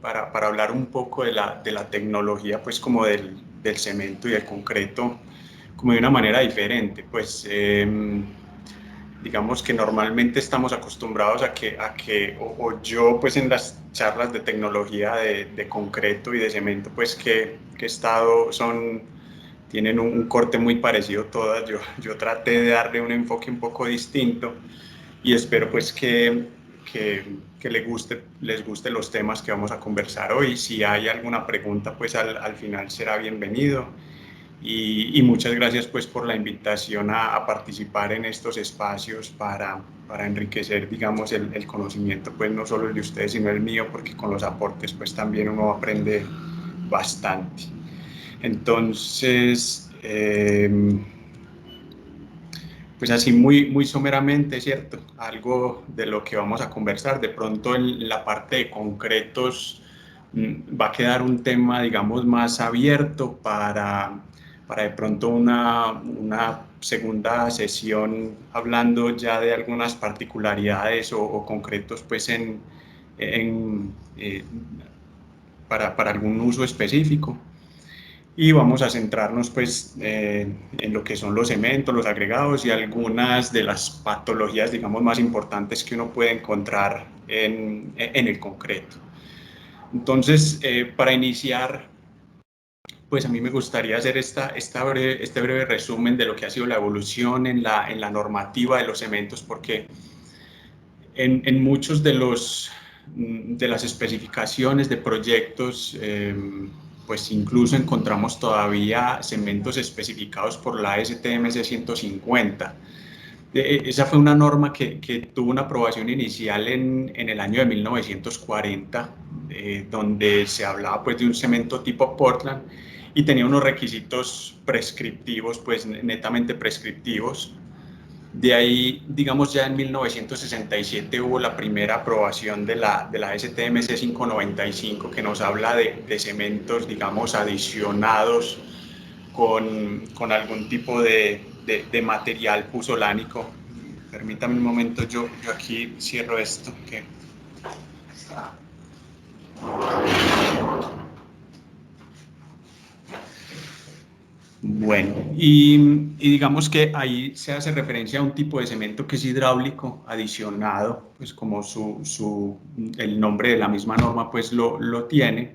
para hablar un poco de la tecnología, pues como del cemento y del concreto, como de una manera diferente. Pues digamos que normalmente estamos acostumbrados a que o yo pues en las charlas de tecnología de concreto y de cemento, pues que he estado, tienen un corte muy parecido todas. Yo traté de darle un enfoque un poco distinto y espero pues que les guste los temas que vamos a conversar hoy. Si hay alguna pregunta, pues al final será bienvenido. Y muchas gracias pues por la invitación a participar en estos espacios para enriquecer, digamos, el conocimiento, pues no solo el de ustedes, sino el mío, porque con los aportes pues también uno aprende bastante. Entonces, pues así muy someramente, ¿cierto? Algo de lo que vamos a conversar. De pronto en la parte de concretos va a quedar un tema, digamos, más abierto para de pronto una segunda sesión hablando ya de algunas particularidades o concretos, pues en, eh, para algún uso específico. Y vamos a centrarnos pues en lo que son los cementos, los agregados y algunas de las patologías, digamos, más importantes que uno puede encontrar en el concreto. Entonces, para iniciar, pues a mí me gustaría hacer este breve resumen de lo que ha sido la evolución en la normativa de los cementos, porque en muchos de las especificaciones de proyectos, pues incluso encontramos todavía cementos especificados por la STMC 150. Esa fue una norma que tuvo una aprobación inicial en el año de 1940, donde se hablaba pues de un cemento tipo Portland y tenía unos requisitos prescriptivos, pues netamente prescriptivos. De ahí, digamos, ya en 1967 hubo la primera aprobación de la STMC 595, que nos habla de cementos, digamos, adicionados con algún tipo de material puzolánico. Permítame un momento, yo aquí cierro esto. Que está. Bueno, y digamos que ahí se hace referencia a un tipo de cemento que es hidráulico adicionado, pues como el nombre de la misma norma pues lo tiene.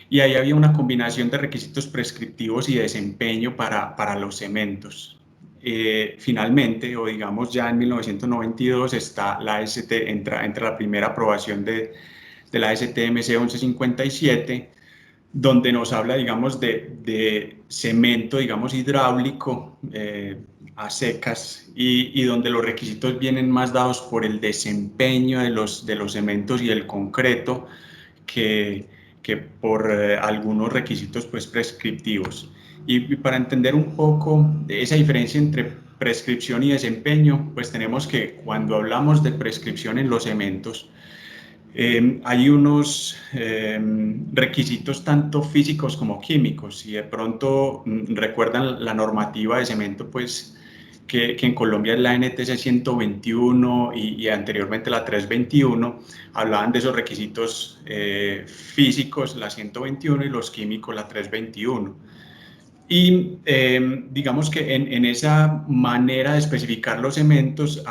Y ahí había una combinación de requisitos prescriptivos y desempeño para los cementos. Finalmente, o digamos ya en 1992, entra la primera aprobación de la STMC 1157, donde nos habla, digamos, de cemento, digamos, hidráulico a secas y donde los requisitos vienen más dados por el desempeño de los cementos y el concreto que por algunos requisitos pues prescriptivos. Y para entender un poco esa diferencia entre prescripción y desempeño, pues tenemos que cuando hablamos de prescripción en los cementos, hay unos requisitos tanto físicos como químicos. Si de pronto recuerdan la normativa de cemento, pues que en Colombia es la NTC 121 y anteriormente la 321, hablaban de esos requisitos físicos, la 121, y los químicos, la 321. Y digamos que en esa manera de especificar los cementos,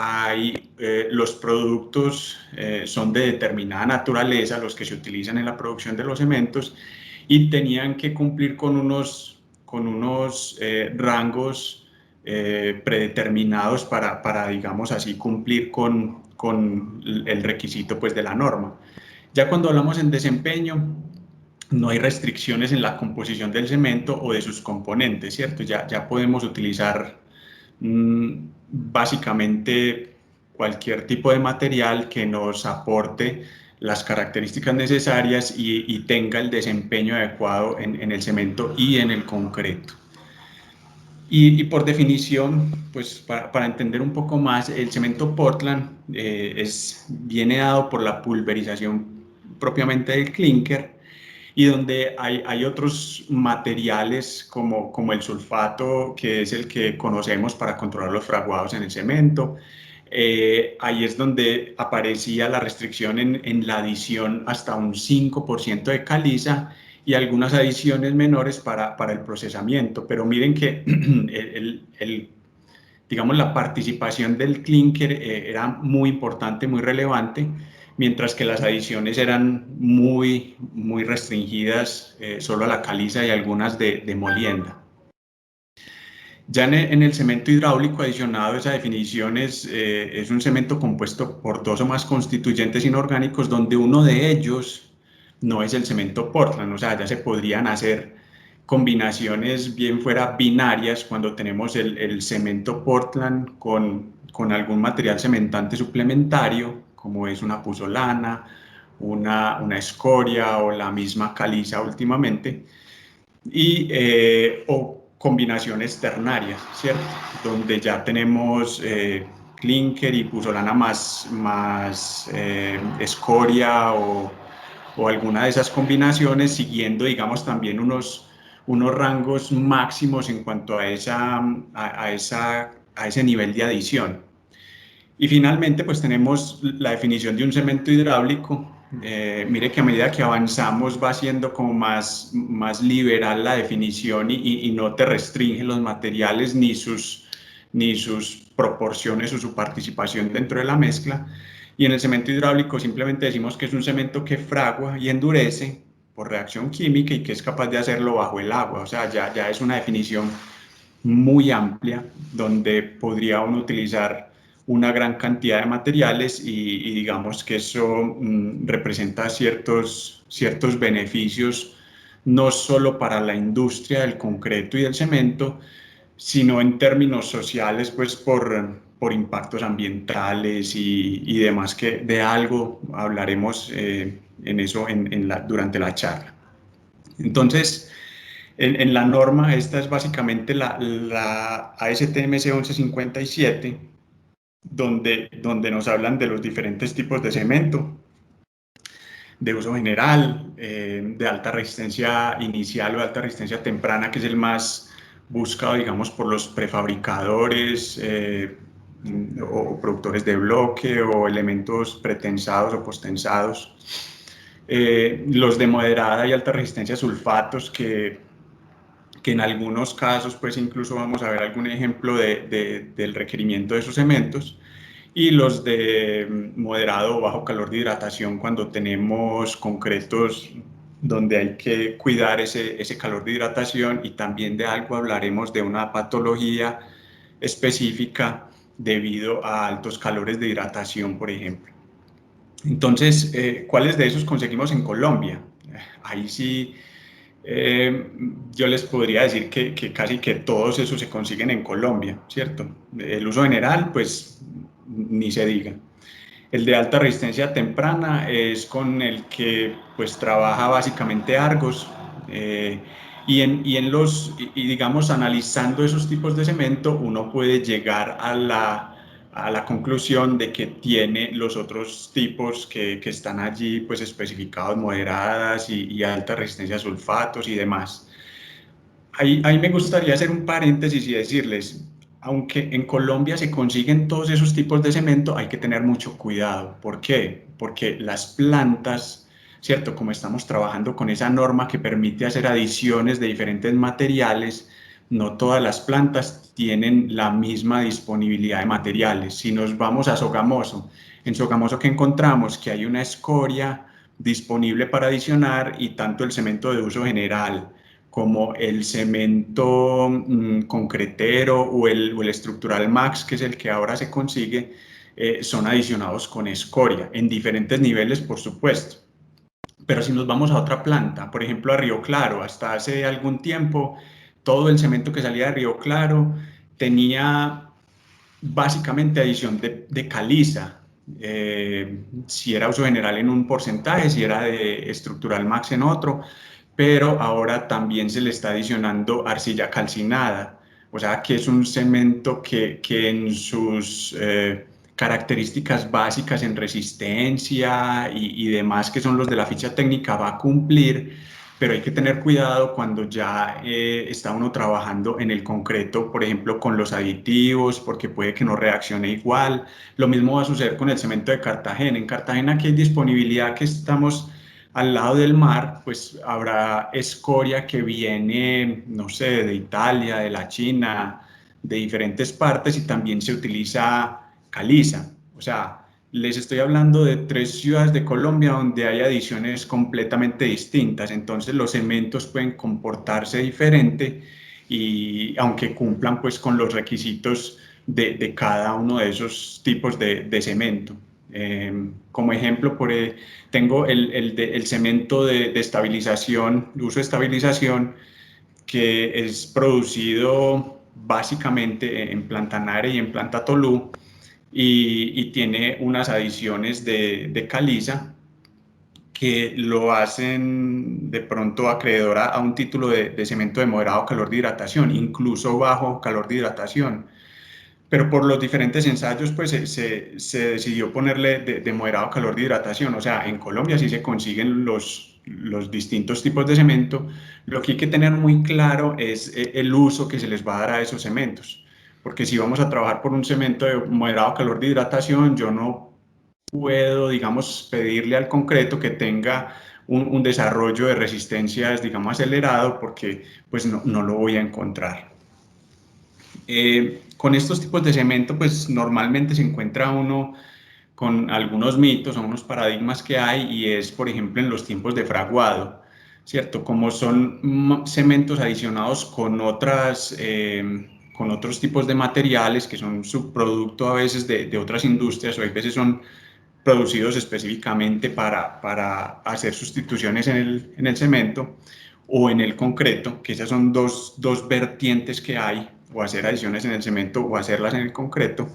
los productos son de determinada naturaleza, los que se utilizan en la producción de los cementos, y tenían que cumplir con unos rangos predeterminados para, digamos así, cumplir con el requisito pues, de la norma. Ya cuando hablamos en desempeño, no hay restricciones en la composición del cemento o de sus componentes, ¿cierto? Ya podemos utilizar básicamente cualquier tipo de material que nos aporte las características necesarias y tenga el desempeño adecuado en el cemento y en el concreto. Y por definición, pues para entender un poco más, el cemento Portland viene dado por la pulverización propiamente del clinker, y donde hay otros materiales como el sulfato, que es el que conocemos para controlar los fraguados en el cemento, ahí es donde aparecía la restricción en la adición hasta un 5% de caliza y algunas adiciones menores para el procesamiento. Pero miren que digamos, la participación del clínker era muy importante, muy relevante, mientras que las adiciones eran muy restringidas, solo a la caliza y algunas de molienda. Ya en el cemento hidráulico adicionado, esa definición es un cemento compuesto por dos o más constituyentes inorgánicos, donde uno de ellos no es el cemento Portland, o sea, ya se podrían hacer combinaciones bien fuera binarias cuando tenemos el cemento Portland con algún material cementante suplementario, como es una puzolana, una escoria o la misma caliza últimamente, o combinaciones ternarias, ¿cierto? Donde ya tenemos clínker y puzolana más escoria o alguna de esas combinaciones, siguiendo, digamos, también unos rangos máximos en cuanto a ese nivel de adición. Y finalmente, pues tenemos la definición de un cemento hidráulico. Mire que a medida que avanzamos va siendo como más liberal la definición y no te restringe los materiales ni sus proporciones o su participación dentro de la mezcla. Y en el cemento hidráulico simplemente decimos que es un cemento que fragua y endurece por reacción química y que es capaz de hacerlo bajo el agua. O sea, ya es una definición muy amplia donde podría uno utilizar una gran cantidad de materiales y digamos que eso representa ciertos beneficios no solo para la industria del concreto y del cemento, sino en términos sociales, pues por impactos ambientales y demás, que de algo hablaremos en eso durante la charla. Entonces, en la norma, esta es básicamente la ASTM C 1157, donde nos hablan de los diferentes tipos de cemento, de uso general, de alta resistencia inicial o de alta resistencia temprana, que es el más buscado, digamos, por los prefabricadores o productores de bloque o elementos pretensados o postensados. Los de moderada y alta resistencia a sulfatos, que en algunos casos, pues incluso vamos a ver algún ejemplo del requerimiento de esos cementos, y los de moderado o bajo calor de hidratación cuando tenemos concretos donde hay que cuidar ese calor de hidratación, y también de algo hablaremos de una patología específica debido a altos calores de hidratación, por ejemplo. Entonces, ¿cuáles de esos conseguimos en Colombia? Ahí sí, yo les podría decir que casi que todos esos se consiguen en Colombia, ¿cierto? El uso general, pues ni se diga. El de alta resistencia temprana es con el que pues trabaja básicamente Argos, digamos, analizando esos tipos de cemento, uno puede llegar a la conclusión de que tiene los otros tipos que están allí pues especificados, moderadas y alta resistencia a sulfatos y demás. Ahí me gustaría hacer un paréntesis y decirles, aunque en Colombia se consiguen todos esos tipos de cemento, hay que tener mucho cuidado. ¿Por qué? Porque las plantas, ¿cierto? Como estamos trabajando con esa norma que permite hacer adiciones de diferentes materiales, no todas las plantas tienen la misma disponibilidad de materiales. Si nos vamos a Sogamoso, en Sogamoso, ¿qué encontramos? Que hay una escoria disponible para adicionar, y tanto el cemento de uso general como el cemento concretero o el estructural max, que es el que ahora se consigue, son adicionados con escoria, en diferentes niveles, por supuesto. Pero si nos vamos a otra planta, por ejemplo a Río Claro, hasta hace algún tiempo, todo el cemento que salía de Río Claro tenía básicamente adición de caliza, si era uso general en un porcentaje, si era de estructural max en otro, pero ahora también se le está adicionando arcilla calcinada, o sea que es un cemento que en sus características básicas en resistencia y demás, que son los de la ficha técnica, va a cumplir, pero hay que tener cuidado cuando ya está uno trabajando en el concreto, por ejemplo, con los aditivos, porque puede que no reaccione igual. Lo mismo va a suceder con el cemento de Cartagena. En Cartagena, que hay disponibilidad, que estamos al lado del mar, pues habrá escoria que viene, no sé, de Italia, de la China, de diferentes partes, y también se utiliza caliza. O sea, les estoy hablando de 3 ciudades de Colombia donde hay adiciones completamente distintas, entonces los cementos pueden comportarse diferente, y aunque cumplan pues con los requisitos de cada uno de esos tipos de cemento. Como ejemplo, tengo el cemento de estabilización, de uso de estabilización, que es producido básicamente en Planta Nare y en Planta Tolú, y tiene unas adiciones de caliza que lo hacen de pronto acreedor a un título de cemento de moderado calor de hidratación, incluso bajo calor de hidratación. Pero por los diferentes ensayos, pues se decidió ponerle de moderado calor de hidratación. O sea, en Colombia sí se consiguen los distintos tipos de cemento. Lo que hay que tener muy claro es el uso que se les va a dar a esos cementos. Porque si vamos a trabajar por un cemento de moderado calor de hidratación, yo no puedo, digamos, pedirle al concreto que tenga un desarrollo de resistencias, digamos, acelerado, porque pues no lo voy a encontrar. Con estos tipos de cemento, pues normalmente se encuentra uno con algunos mitos o unos paradigmas que hay, y es, por ejemplo, en los tiempos de fraguado, ¿cierto? Como son cementos adicionados con otros tipos de materiales que son subproducto a veces de otras industrias, o a veces son producidos específicamente para hacer sustituciones en el cemento o en el concreto, que esas son dos vertientes que hay: o hacer adiciones en el cemento o hacerlas en el concreto.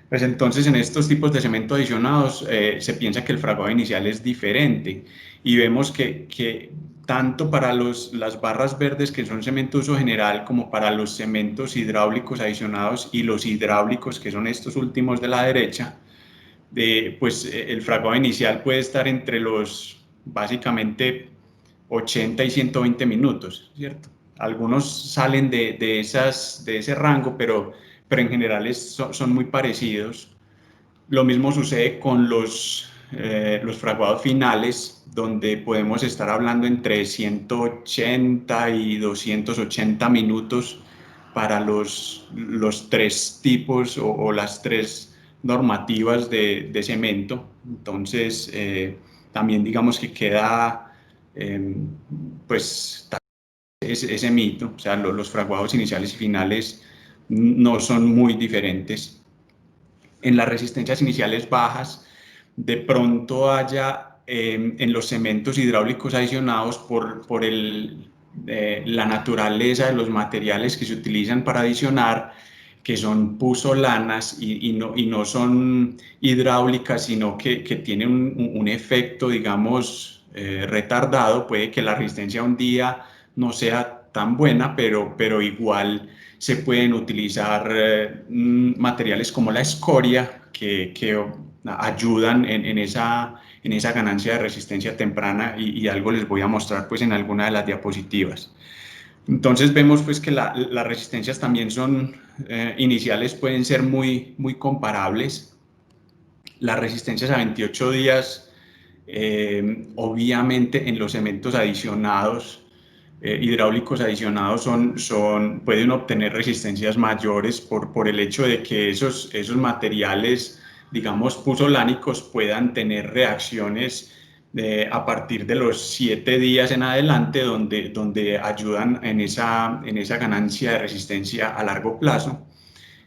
Pues entonces, en estos tipos de cemento adicionados se piensa que el fraguado inicial es diferente, y vemos que tanto para las barras verdes, que son cemento de uso general, como para los cementos hidráulicos adicionados y los hidráulicos, que son estos últimos de la derecha, pues el fraguado inicial puede estar entre los básicamente 80 y 120 minutos, ¿cierto? Algunos salen de ese rango, pero en general son muy parecidos. Lo mismo sucede con los fraguados finales, donde podemos estar hablando entre 180 y 280 minutos para los tres tipos o las tres normativas de cemento. Entonces, también digamos que queda eh, pues ese mito. O sea, los fraguados iniciales y finales no son muy diferentes. En las resistencias iniciales bajas, de pronto haya en los cementos hidráulicos adicionados, la naturaleza de los materiales que se utilizan para adicionar, que son puzolanas y no son hidráulicas, sino que tienen un efecto, digamos, retardado. Puede que la resistencia un día no sea tan buena, pero igual se pueden utilizar materiales como la escoria, que ayudan en esa ganancia de resistencia temprana, y algo les voy a mostrar pues en alguna de las diapositivas. Entonces vemos pues que las resistencias también son iniciales, pueden ser muy comparables. Las resistencias a 28 días, obviamente en los cementos adicionados, hidráulicos adicionados, pueden obtener resistencias mayores por el hecho de que esos materiales, digamos, puzolánicos, puedan tener reacciones a partir de los 7 días en adelante, donde ayudan en esa ganancia de resistencia a largo plazo.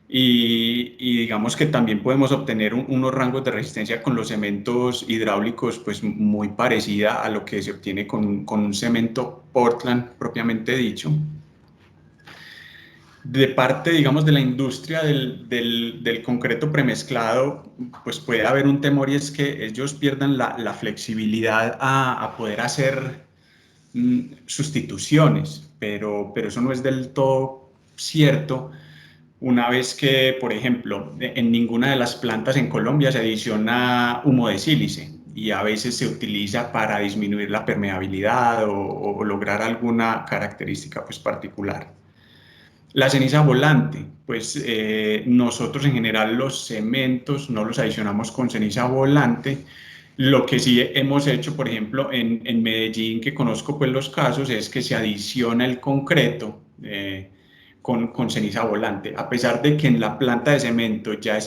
Y digamos que también podemos obtener unos rangos de resistencia con los cementos hidráulicos pues muy parecida a lo que se obtiene con un cemento Portland propiamente dicho. De parte, digamos, de la industria del concreto premezclado, pues puede haber un temor, y es que ellos pierdan la flexibilidad a poder hacer sustituciones, pero eso no es del todo cierto. Una vez que, por ejemplo, en ninguna de las plantas en Colombia se adiciona humo de sílice, y a veces se utiliza para disminuir la permeabilidad o lograr alguna característica pues, particular. La ceniza volante, pues nosotros en general los cementos no los adicionamos con ceniza volante. Lo que sí hemos hecho, por ejemplo, en Medellín, que conozco pues los casos, es que se adiciona el concreto con ceniza volante. A pesar de que en la planta de cemento ya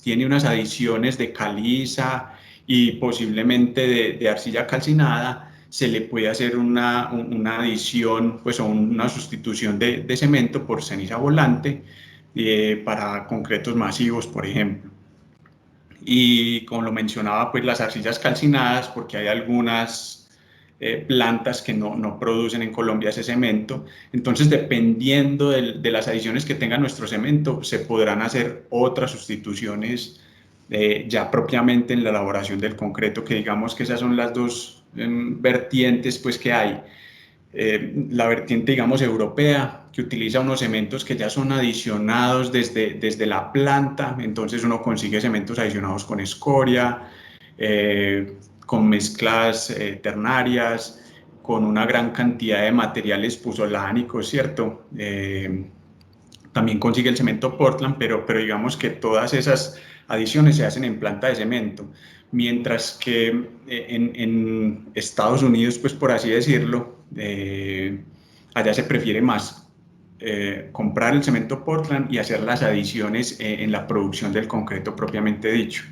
tiene unas adiciones de caliza y posiblemente de arcilla calcinada, se le puede hacer una adición pues, o una sustitución de cemento por ceniza volante para concretos masivos, por ejemplo. Y como lo mencionaba, pues las arcillas calcinadas, porque hay algunas plantas que no producen en Colombia ese cemento. Entonces, dependiendo de las adiciones que tenga nuestro cemento, se podrán hacer otras sustituciones ya propiamente en la elaboración del concreto, que digamos que esas son las dos vertientes pues, que hay. La vertiente, digamos, europea, que utiliza unos cementos que ya son adicionados desde la planta, entonces uno consigue cementos adicionados con escoria, con mezclas ternarias, con una gran cantidad de materiales puzolánicos, ¿cierto? También consigue el cemento Portland, pero digamos que todas esas adiciones se hacen en planta de cemento, mientras que en Estados Unidos, pues por así decirlo, allá se prefiere más comprar el cemento Portland y hacer las adiciones en la producción del concreto propiamente dicho.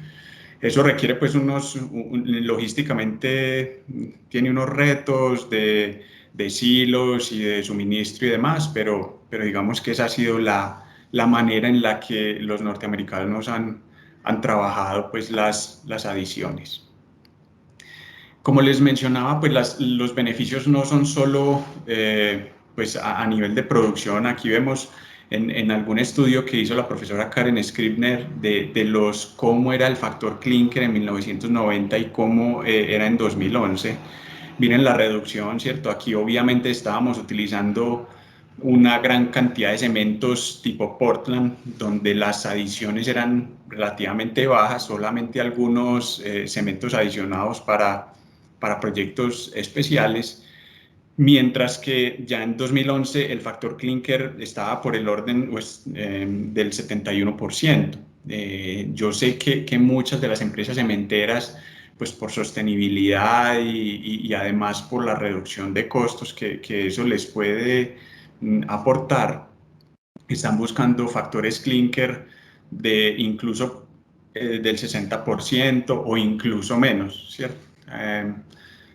Eso requiere pues logísticamente tiene unos retos de silos y de suministro y demás, pero digamos que esa ha sido la manera en la que los norteamericanos han trabajado pues las adiciones. Como les mencionaba, pues los beneficios no son solo pues a nivel de producción. Aquí vemos en algún estudio que hizo la profesora Karen Scribner de cómo era el factor clinker en 1990 y cómo era en 2011. Miren la reducción, ¿cierto? Aquí obviamente estábamos utilizando una gran cantidad de cementos tipo Portland, donde las adiciones eran relativamente bajas, solamente algunos cementos adicionados para proyectos especiales, mientras que ya en 2011 el factor clinker estaba por el orden pues, del 71%. Yo sé que muchas de las empresas cementeras, pues por sostenibilidad y además por la reducción de costos que eso les puede aportar, están buscando factores clinker de incluso del 60% o incluso menos, ¿cierto?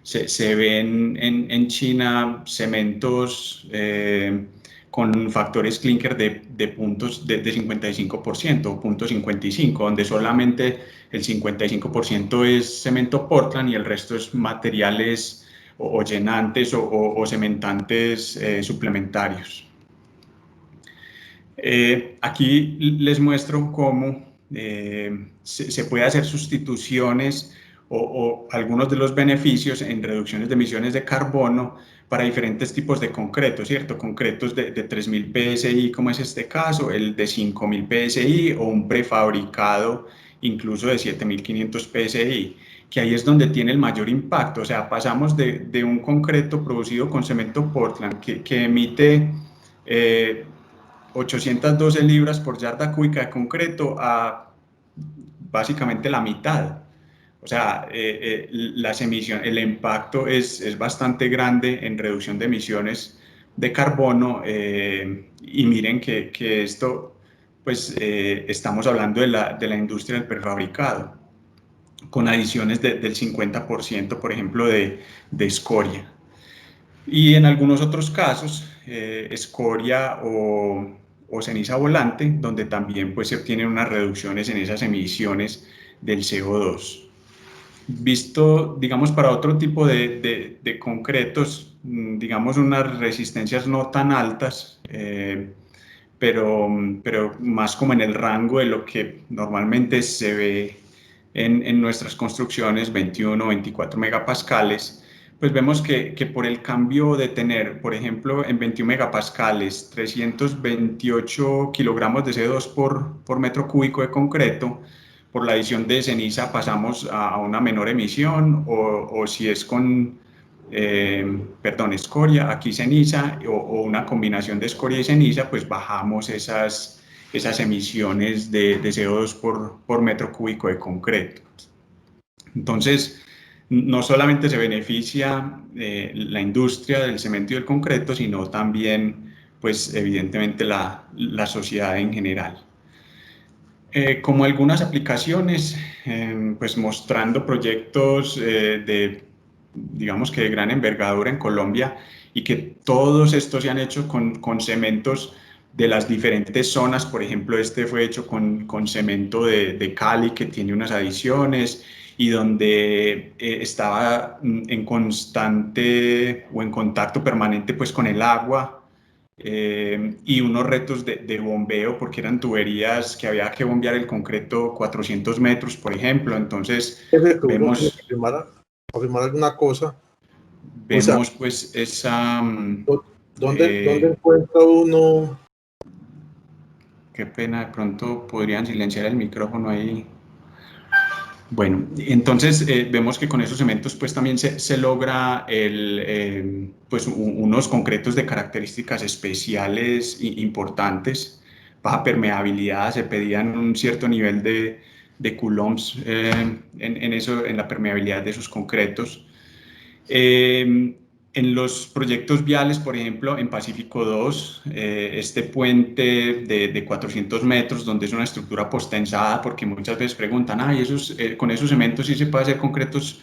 Se ven en China cementos con factores clinker de puntos de 55% o 0.55, donde solamente el 55% es cemento Portland y el resto es materiales o llenantes o cementantes suplementarios. Aquí les muestro cómo se puede hacer sustituciones o algunos de los beneficios en reducciones de emisiones de carbono para diferentes tipos de concreto, ¿cierto? Concretos de 3.000 PSI, como es este caso, el de 5.000 PSI o un prefabricado incluso de 7.500 PSI, que ahí es donde tiene el mayor impacto. O sea, pasamos de un concreto producido con cemento Portland que emite 812 libras por yarda cúbica de concreto a básicamente la mitad. O sea, las emisiones, el impacto es bastante grande en reducción de emisiones de carbono y miren que esto, pues estamos hablando de la industria del prefabricado, con adiciones del 50%, por ejemplo, de escoria. Y en algunos otros casos, escoria o ceniza volante, donde también pues, se obtienen unas reducciones en esas emisiones del CO2. Visto, digamos, para otro tipo de concretos, digamos, unas resistencias no tan altas, pero más como en el rango de lo que normalmente se ve en nuestras construcciones, 21 o 24 megapascales, pues vemos que por el cambio de tener, por ejemplo, en 21 megapascales, 328 kilogramos de CO2 por metro cúbico de concreto, por la adición de ceniza pasamos a una menor emisión, o si es con, escoria, aquí ceniza, o una combinación de escoria y ceniza, pues bajamos esas emisiones de CO2 por metro cúbico de concreto. Entonces, no solamente se beneficia la industria del cemento y del concreto, sino también, pues, evidentemente la sociedad en general. Como algunas aplicaciones, pues mostrando proyectos digamos que de gran envergadura en Colombia, y que todos estos se han hecho con cementos de las diferentes zonas. Por ejemplo, este fue hecho con cemento de Cali, que tiene unas adiciones, y donde estaba en constante o en contacto permanente pues con el agua, y unos retos de bombeo, porque eran tuberías que había que bombear el concreto 400 metros, por ejemplo. Entonces Uno tiene que afirmar alguna cosa. O sea, pues esa... ¿dónde encuentra uno? Qué pena, de pronto podrían silenciar el micrófono ahí. Bueno, entonces vemos que con esos cementos pues también se logra pues unos concretos de características especiales importantes. Baja permeabilidad, se pedían un cierto nivel de coulombs en la permeabilidad de esos concretos. En los proyectos viales, por ejemplo, en Pacífico 2, este puente de 400 metros, donde es una estructura postensada, porque muchas veces preguntan, con esos cementos sí se puede hacer concretos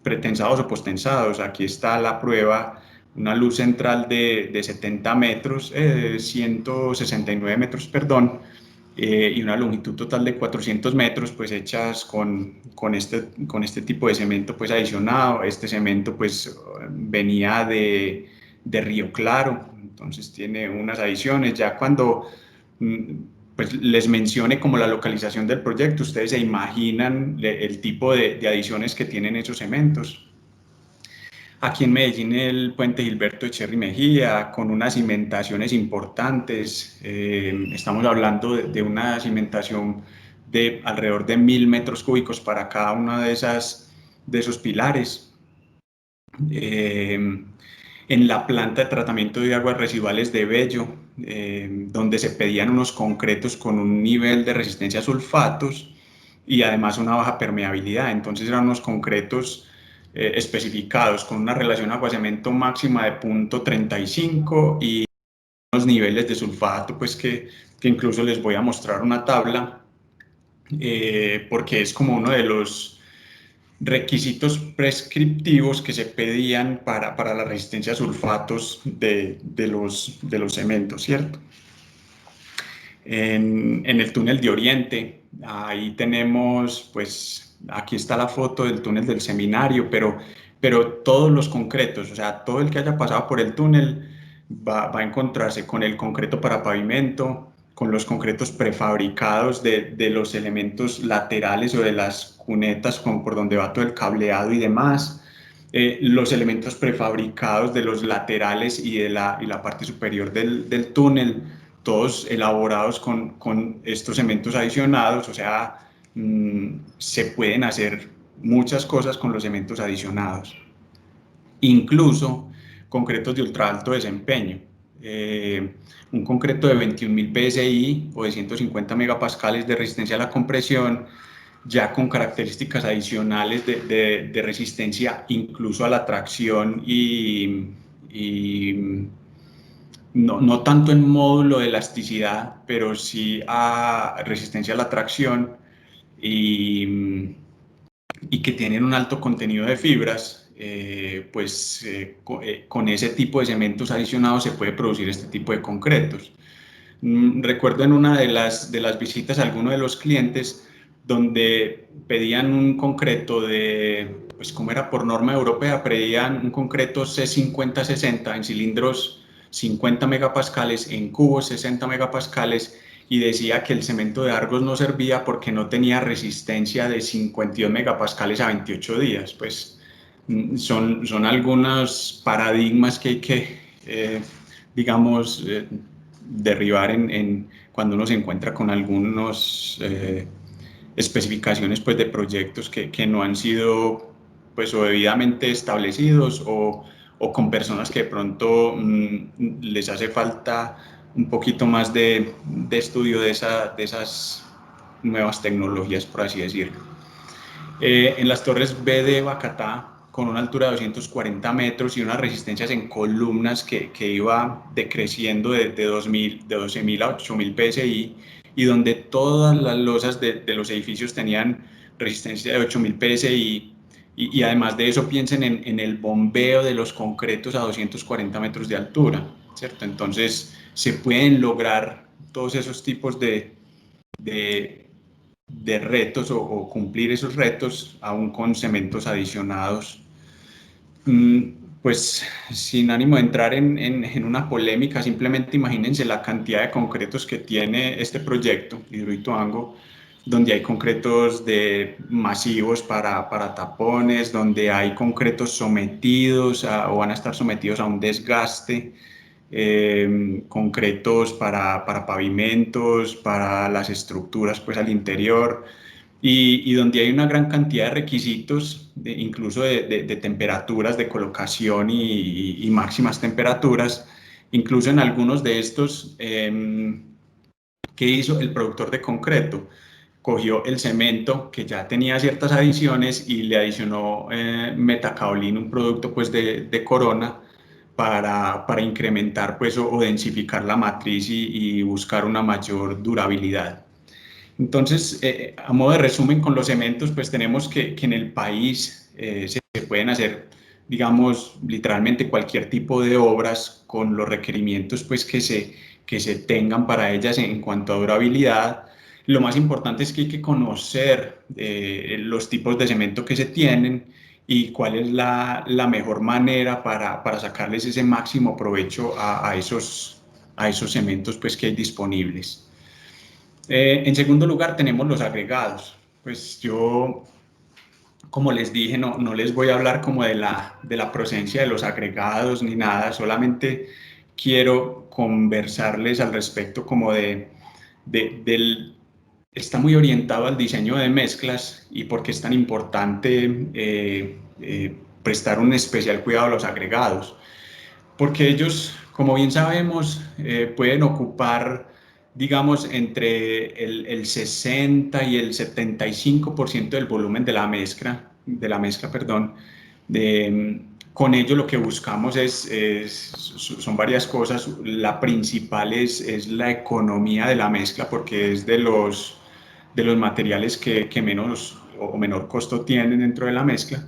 pretensados o postensados. Aquí está la prueba: una luz central de 70 metros, 169 metros, perdón, y una longitud total de 400 metros, pues hechas con este tipo de cemento pues adicionado. Este cemento pues venía de Río Claro, entonces tiene unas adiciones. Ya cuando pues les mencione como la localización del proyecto, ustedes se imaginan el tipo de adiciones que tienen esos cementos. Aquí en Medellín, el puente Gilberto Echerry Mejía, con unas cimentaciones importantes. Estamos hablando de una cimentación de alrededor de 1000 metros cúbicos para cada uno de esos pilares. En la planta de tratamiento de aguas residuales de Bello, donde se pedían unos concretos con un nivel de resistencia a sulfatos y además una baja permeabilidad. Entonces eran unos concretos especificados con una relación agua-cemento máxima de 0.35 y unos niveles de sulfato pues que incluso les voy a mostrar una tabla, porque es como uno de los requisitos prescriptivos que se pedían para la resistencia a sulfatos de los cementos, ¿cierto? En el túnel de Oriente, ahí tenemos, pues, aquí está la foto del túnel del Seminario, pero todos los concretos, o sea, todo el que haya pasado por el túnel va a encontrarse con el concreto para pavimento, con los concretos prefabricados de los elementos laterales o de las cunetas por donde va todo el cableado y demás, los elementos prefabricados de los laterales y de la parte superior del túnel, todos elaborados con estos cementos adicionados. O sea, se pueden hacer muchas cosas con los cementos adicionados, incluso concretos de ultra alto desempeño. Un concreto de 21.000 psi o de 150 megapascales de resistencia a la compresión, ya con características adicionales de resistencia incluso a la tracción, y no tanto en módulo de elasticidad, pero sí a resistencia a la tracción, y que tienen un alto contenido de fibras. Con ese tipo de cementos adicionados se puede producir este tipo de concretos. Recuerdo en una de las visitas a alguno de los clientes, donde pedían un concreto pues como era por norma europea, pedían un concreto C50-60 en cilindros 50 megapascales, en cubos 60 megapascales, y decía que el cemento de Argos no servía porque no tenía resistencia de 52 megapascales a 28 días. Pues son algunos paradigmas que hay que, digamos, derribar cuando uno se encuentra con algunos especificaciones pues, de proyectos que no han sido pues, o debidamente establecidos o con personas que de pronto les hace falta un poquito más de estudio de esas nuevas tecnologías, por así decirlo. En las torres B de Bacatá, con una altura de 240 metros y unas resistencias en columnas que iba decreciendo de 12.000 a 8.000 PSI, y donde todas las losas de los edificios tenían resistencia de 8.000 PSI, y además de eso piensen en el bombeo de los concretos a 240 metros de altura, ¿cierto? Entonces se pueden lograr todos esos tipos de retos o cumplir esos retos aún con cementos adicionados. Pues sin ánimo de entrar en una polémica, simplemente imagínense la cantidad de concretos que tiene este proyecto, Hidroituango, donde hay concretos masivos para tapones, donde hay concretos sometidos o van a estar sometidos a un desgaste, concretos para pavimentos, para las estructuras pues al interior, y donde hay una gran cantidad de requisitos, incluso de temperaturas de colocación y máximas temperaturas. Incluso en algunos de estos, ¿qué hizo el productor de concreto? Cogió el cemento que ya tenía ciertas adiciones y le adicionó metacaolín, un producto pues de Corona, para incrementar pues, o densificar la matriz y buscar una mayor durabilidad. Entonces, a modo de resumen, con los cementos, pues tenemos que en el país se pueden hacer, digamos, literalmente cualquier tipo de obras con los requerimientos pues, que se tengan para ellas en cuanto a durabilidad. Lo más importante es que hay que conocer los tipos de cemento que se tienen y cuál es la mejor manera para sacarles ese máximo provecho a esos cementos pues, que hay disponibles. En segundo lugar, tenemos los agregados. Pues yo, como les dije, no les voy a hablar como de la procedencia de los agregados ni nada, solamente quiero conversarles al respecto como está muy orientado al diseño de mezclas y por qué es tan importante prestar un especial cuidado a los agregados. Porque ellos, como bien sabemos, pueden ocupar, digamos, entre el 60 y el 75% del volumen de la mezcla, perdón. Con ello lo que buscamos son varias cosas. La principal es la economía de la mezcla, porque es de los materiales que menos o menor costo tienen dentro de la mezcla.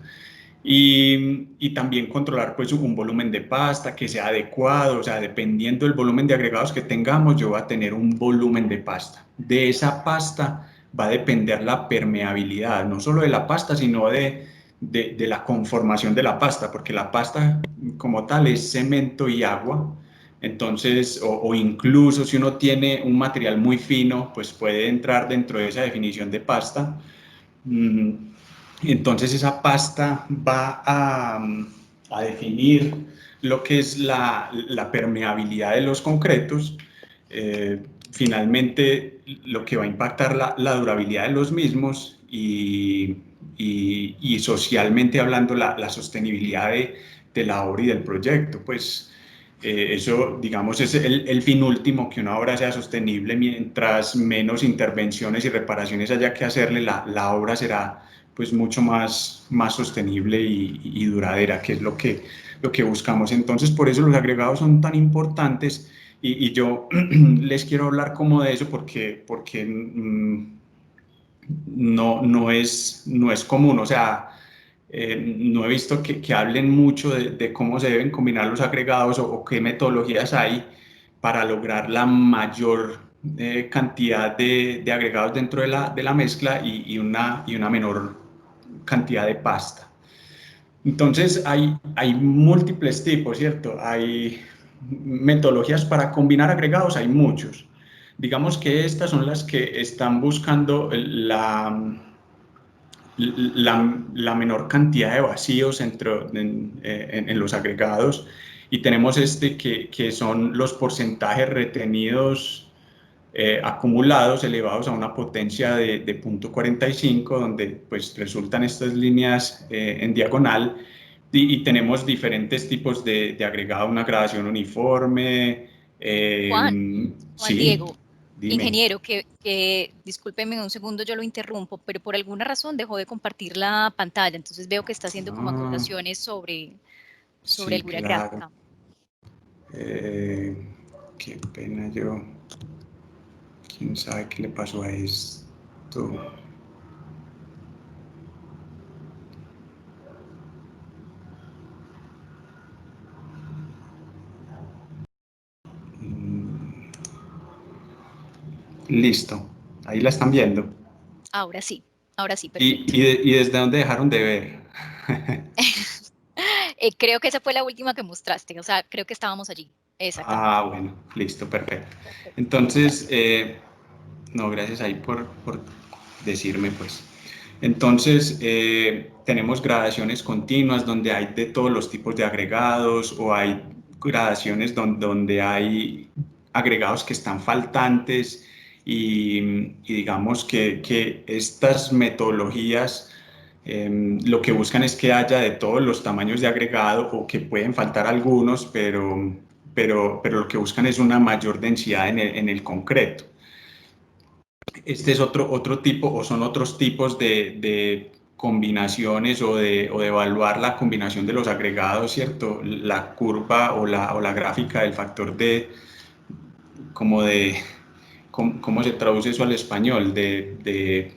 Y también controlar pues un volumen de pasta que sea adecuado, o sea, dependiendo del volumen de agregados que tengamos, yo voy a tener un volumen de pasta. De esa pasta va a depender la permeabilidad, no solo de la pasta, sino de la conformación de la pasta, porque la pasta como tal es cemento y agua. Entonces, o incluso si uno tiene un material muy fino, pues puede entrar dentro de esa definición de pasta. Entonces esa pasta va a definir lo que es la permeabilidad de los concretos. Finalmente, lo que va a impactar la durabilidad de los mismos y socialmente hablando la sostenibilidad de la obra y del proyecto. Pues eso, digamos, es el fin último, que una obra sea sostenible. Mientras menos intervenciones y reparaciones haya que hacerle, la obra será pues mucho más sostenible y duradera, que es lo que buscamos. Entonces, por eso los agregados son tan importantes, y yo les quiero hablar como de eso porque no es común. O sea, no he visto que hablen mucho de cómo se deben combinar los agregados o qué metodologías hay para lograr la mayor cantidad de agregados dentro de la mezcla y una menor cantidad de pasta. Entonces hay múltiples tipos, ¿cierto? Hay metodologías para combinar agregados, hay muchos. Digamos que estas son las que están buscando la menor cantidad de vacíos en los agregados, y tenemos que son los porcentajes retenidos acumulados elevados a una potencia de 0.45, donde pues resultan estas líneas en diagonal, y tenemos diferentes tipos de agregado, una gradación uniforme. Juan Sí, Diego, dime. ingeniero, discúlpeme un segundo, yo lo interrumpo, pero por alguna razón dejó de compartir la pantalla, entonces veo que está haciendo como acotaciones sobre Sí, alguna claro. gráfica. Qué pena yo. ¿Quién sabe qué le pasó a esto? Listo, ahí la están viendo. Ahora sí, perfecto. ¿Y desde dónde dejaron de ver? Creo que esa fue la última que mostraste, o sea, creo que estábamos allí. Exactamente. Ah, bueno, listo, perfecto. Entonces, no, gracias ahí por decirme, pues. Entonces, tenemos gradaciones continuas donde hay de todos los tipos de agregados, o hay gradaciones donde hay agregados que están faltantes, y digamos que estas metodologías lo que buscan es que haya de todos los tamaños de agregado, o que pueden faltar algunos, pero lo que buscan es una mayor densidad en el concreto. Este es otro tipo, o son otros tipos de combinaciones, o de evaluar la combinación de los agregados, ¿cierto? La curva o la gráfica del factor ¿cómo se traduce eso al español? De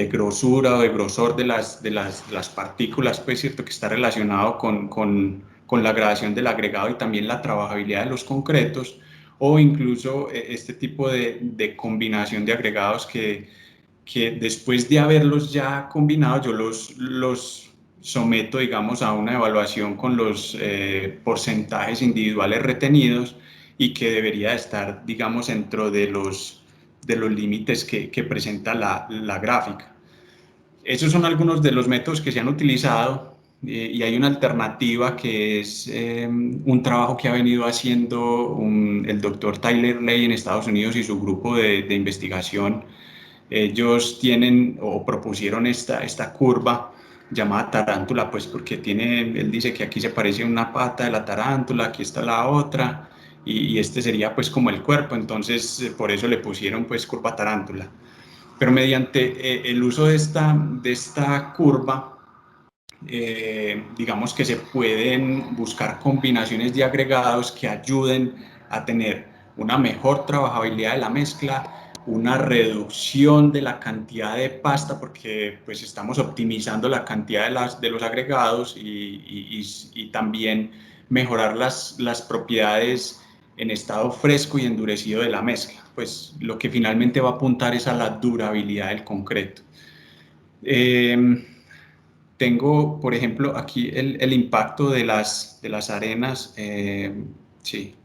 grosura o de grosor de las partículas, pues, ¿cierto? Que está relacionado con la gradación del agregado y también la trabajabilidad de los concretos, o incluso este tipo de combinación de agregados que después de haberlos ya combinado, yo los someto, digamos, a una evaluación con los porcentajes individuales retenidos, y que debería estar, digamos, dentro de los límites que presenta la gráfica. Esos son algunos de los métodos que se han utilizado, y hay una alternativa que es un trabajo que ha venido haciendo el doctor Tyler Ley en Estados Unidos y su grupo de investigación. Ellos tienen o propusieron esta curva llamada tarántula, pues porque él dice que aquí se parece una pata de la tarántula, aquí está la otra, y este sería pues como el cuerpo, entonces por eso le pusieron pues curva tarántula. Pero mediante el uso de esta curva, digamos que se pueden buscar combinaciones de agregados que ayuden a tener una mejor trabajabilidad de la mezcla, una reducción de la cantidad de pasta, porque pues estamos optimizando la cantidad de los agregados, y también mejorar las propiedades en estado fresco y endurecido de la mezcla, pues lo que finalmente va a apuntar es a la durabilidad del concreto. Tengo, por ejemplo, aquí el impacto de las arenas. Sí.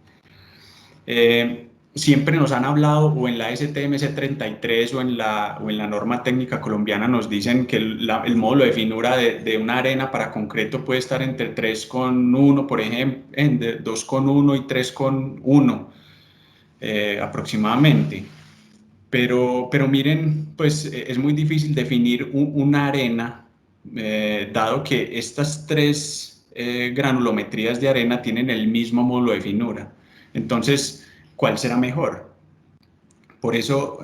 Siempre nos han hablado, o en la STMC 33 o en la norma técnica colombiana, nos dicen que el módulo de finura de una arena para concreto puede estar entre 3,1, por ejemplo, entre 2,1 y 3,1 aproximadamente. Pero miren, pues es muy difícil definir una arena, dado que estas tres granulometrías de arena tienen el mismo módulo de finura. Entonces, ¿cuál será mejor? Por eso,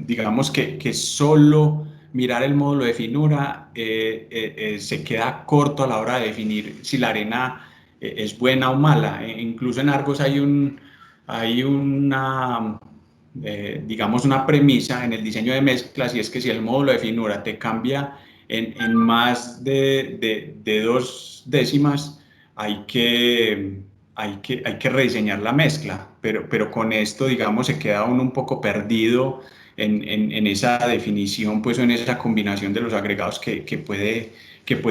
digamos que solo mirar el módulo de finura se queda corto a la hora de definir si la arena es buena o mala. Incluso en Argos hay una digamos, una premisa en el diseño de mezclas, y es que si el módulo de finura te cambia en más de 2 décimas, hay que rediseñar la mezcla, pero con esto, digamos, se queda uno un poco perdido en esa definición, pues, o en esa combinación de los agregados que puede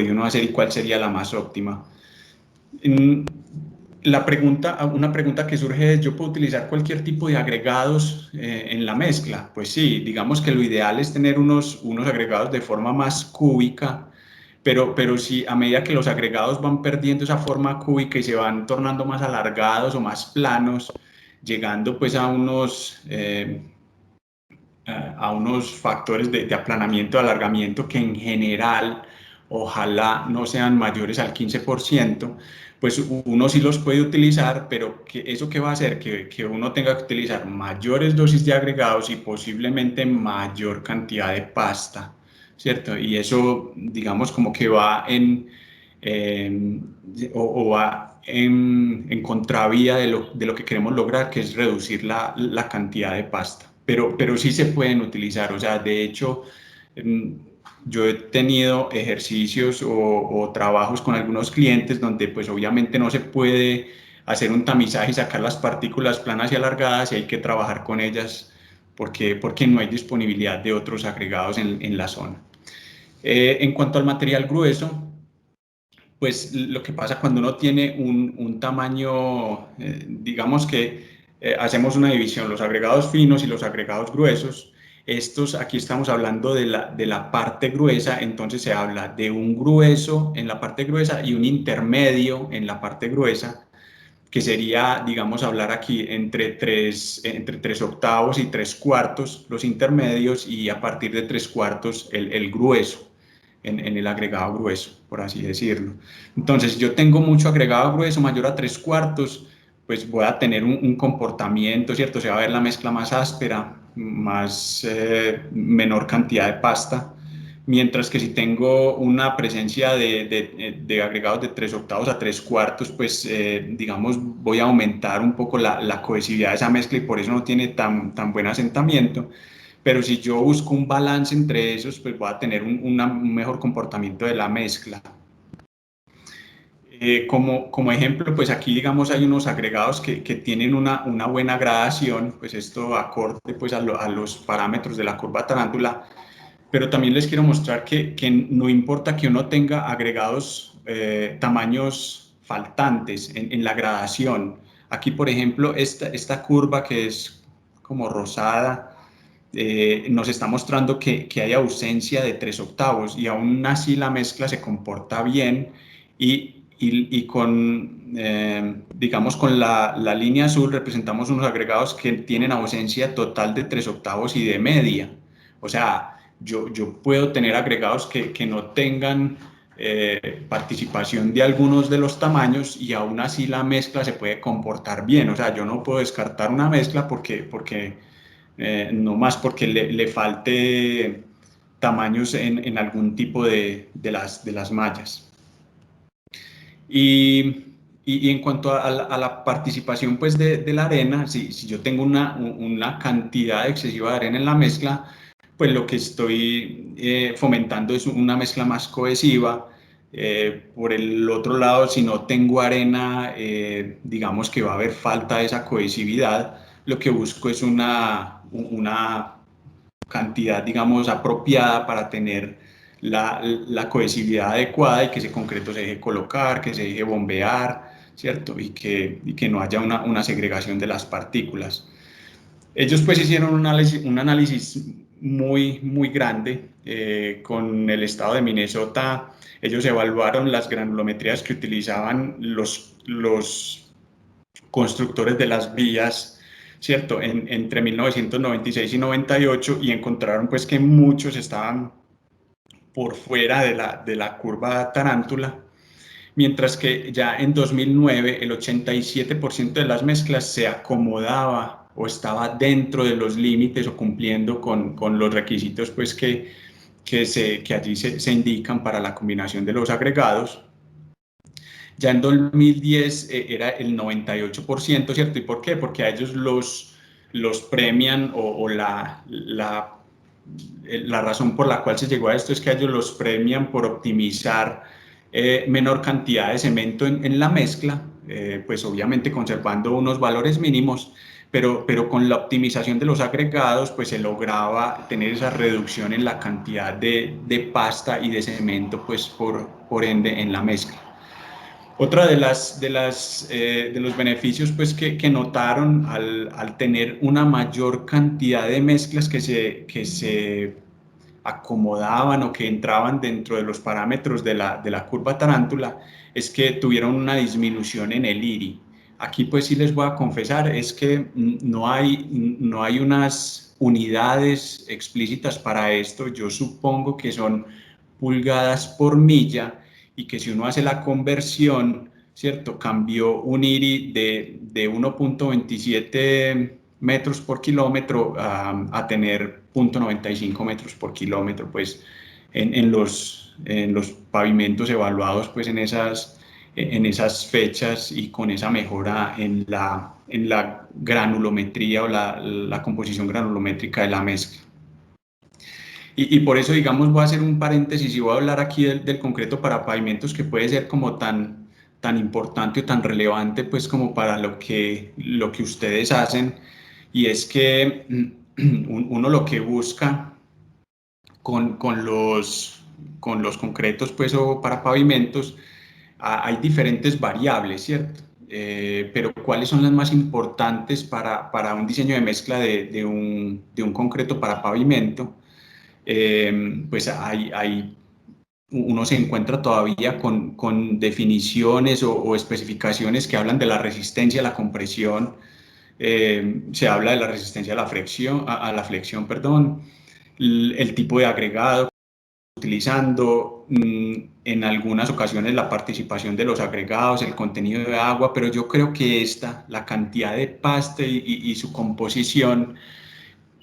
uno hacer, y cuál sería la más óptima. Una pregunta que surge es: ¿yo puedo utilizar cualquier tipo de agregados en la mezcla? Pues sí, digamos que lo ideal es tener unos agregados de forma más cúbica, pero si a medida que los agregados van perdiendo esa forma cúbica y se van tornando más alargados o más planos, llegando pues a unos factores de aplanamiento, de alargamiento que en general ojalá no sean mayores al 15%, pues uno sí los puede utilizar, pero ¿eso qué va a hacer? Que uno tenga que utilizar mayores dosis de agregados y posiblemente mayor cantidad de pasta, ¿cierto? Y eso, digamos, como que va o va en contravía de lo que queremos lograr, que es reducir la cantidad de pasta. Pero sí se pueden utilizar, o sea, de hecho, yo he tenido ejercicios o trabajos con algunos clientes donde pues obviamente no se puede hacer un tamizaje y sacar las partículas planas y alargadas y hay que trabajar con ellas porque no hay disponibilidad de otros agregados en la zona. En cuanto al material grueso, pues lo que pasa cuando uno tiene un tamaño, digamos que hacemos una división, los agregados finos y los agregados gruesos. Estos, aquí estamos hablando de la parte gruesa, entonces se habla de un grueso en la parte gruesa y un intermedio en la parte gruesa, que sería, digamos, hablar aquí entre 3/8 y 3/4 los intermedios y a partir de 3/4 el grueso. En el agregado grueso, por así decirlo. Entonces, yo tengo mucho agregado grueso mayor a 3/4, pues voy a tener un comportamiento, ¿cierto? Se va a ver la mezcla más áspera, menor cantidad de pasta, mientras que si tengo una presencia de agregados de 3/8 a 3/4, pues digamos voy a aumentar un poco la cohesividad de esa mezcla y por eso no tiene tan buen asentamiento. Pero si yo busco un balance entre esos, pues voy a tener un mejor comportamiento de la mezcla. Como ejemplo, pues aquí digamos hay unos agregados que tienen una buena gradación, pues esto acorde pues a los parámetros de la curva tarántula, pero también les quiero mostrar que no importa que uno tenga agregados tamaños faltantes en la gradación. Aquí, por ejemplo, esta curva que es como rosada, nos está mostrando que hay ausencia de 3/8 y aún así la mezcla se comporta bien y con, digamos, con la línea azul representamos unos agregados que tienen ausencia total de 3/8 y de media. O sea, yo puedo tener agregados que no tengan participación de algunos de los tamaños y aún así la mezcla se puede comportar bien. O sea, yo no puedo descartar una mezcla porque no más porque le falte tamaños en algún tipo de las mallas. Y en cuanto a la participación pues de la arena, si yo tengo una cantidad excesiva de arena en la mezcla, pues lo que estoy fomentando es una mezcla más cohesiva. Por el otro lado, si no tengo arena, digamos que va a haber falta de esa cohesividad. Lo que busco es una cantidad, digamos, apropiada para tener la cohesividad adecuada y que ese concreto se deje colocar, que se deje bombear, ¿cierto? Y que no haya una segregación de las partículas. Ellos pues hicieron un análisis muy grande con el estado de Minnesota. Ellos evaluaron las granulometrías que utilizaban los constructores de las vías, ¿cierto? Entre 1996 y 98 y encontraron pues que muchos estaban por fuera de la curva tarántula, mientras que ya en 2009 el 87% de las mezclas se acomodaba o estaba dentro de los límites o cumpliendo con los requisitos pues que allí se indican para la combinación de los agregados. Ya en 2010 era el 98%, ¿cierto? ¿Y por qué? Porque a ellos los premian o la razón por la cual se llegó a esto es que a ellos los premian por optimizar menor cantidad de cemento en la mezcla, pues obviamente conservando unos valores mínimos, pero con la optimización de los agregados, pues se lograba tener esa reducción en la cantidad de pasta y de cemento, pues por ende en la mezcla. Otra de los beneficios pues, que notaron al tener una mayor cantidad de mezclas que se acomodaban o que entraban dentro de los parámetros de la curva tarántula es que tuvieron una disminución en el IRI. aquí pues sí les voy a confesar, es que no hay unas unidades explícitas para esto. Yo supongo que son pulgadas por milla y que si uno hace la conversión, ¿cierto? Cambió un IRI de 1.27 metros por kilómetro a tener 0.95 metros por kilómetro, pues en los pavimentos evaluados pues en esas fechas y con esa mejora en la granulometría o la composición granulométrica de la mezcla. Y por eso, digamos, voy a hacer un paréntesis y voy a hablar aquí del concreto para pavimentos, que puede ser como tan importante o tan relevante pues como para lo que ustedes hacen, y es que uno lo que busca con los concretos pues o para pavimentos, hay diferentes variables, ¿cierto? Pero ¿cuáles son las más importantes para un diseño de mezcla de un concreto para pavimento? Pues uno se encuentra todavía con definiciones o especificaciones que hablan de la resistencia a la compresión, se habla de la resistencia a la flexión, perdón, el tipo de agregado utilizando, en algunas ocasiones la participación de los agregados, el contenido de agua, pero yo creo que la cantidad de pasta y su composición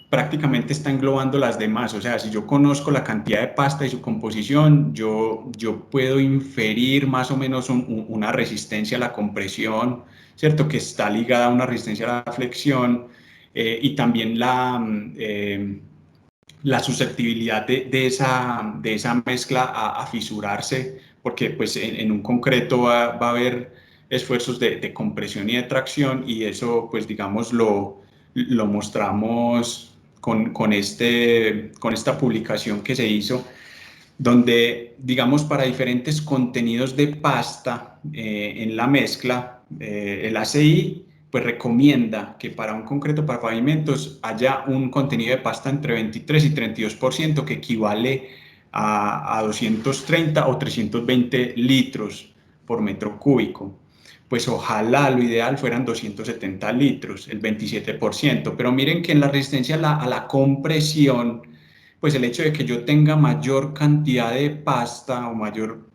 prácticamente está englobando las demás. O sea, si yo conozco la cantidad de pasta y su composición, yo puedo inferir más o menos una resistencia a la compresión, ¿cierto? Que está ligada a una resistencia a la flexión, y también la susceptibilidad de esa mezcla a fisurarse, porque pues en un concreto va a haber esfuerzos de compresión y de tracción, y eso pues digamos lo mostramos con esta publicación que se hizo, donde digamos para diferentes contenidos de pasta en la mezcla, el ACI pues recomienda que para un concreto para pavimentos haya un contenido de pasta entre 23 y 32%, que equivale a 230 o 320 litros por metro cúbico. Pues ojalá lo ideal fueran 270 litros, el 27%, pero miren que en la resistencia a la compresión, pues el hecho de que yo tenga mayor cantidad de pasta o mayor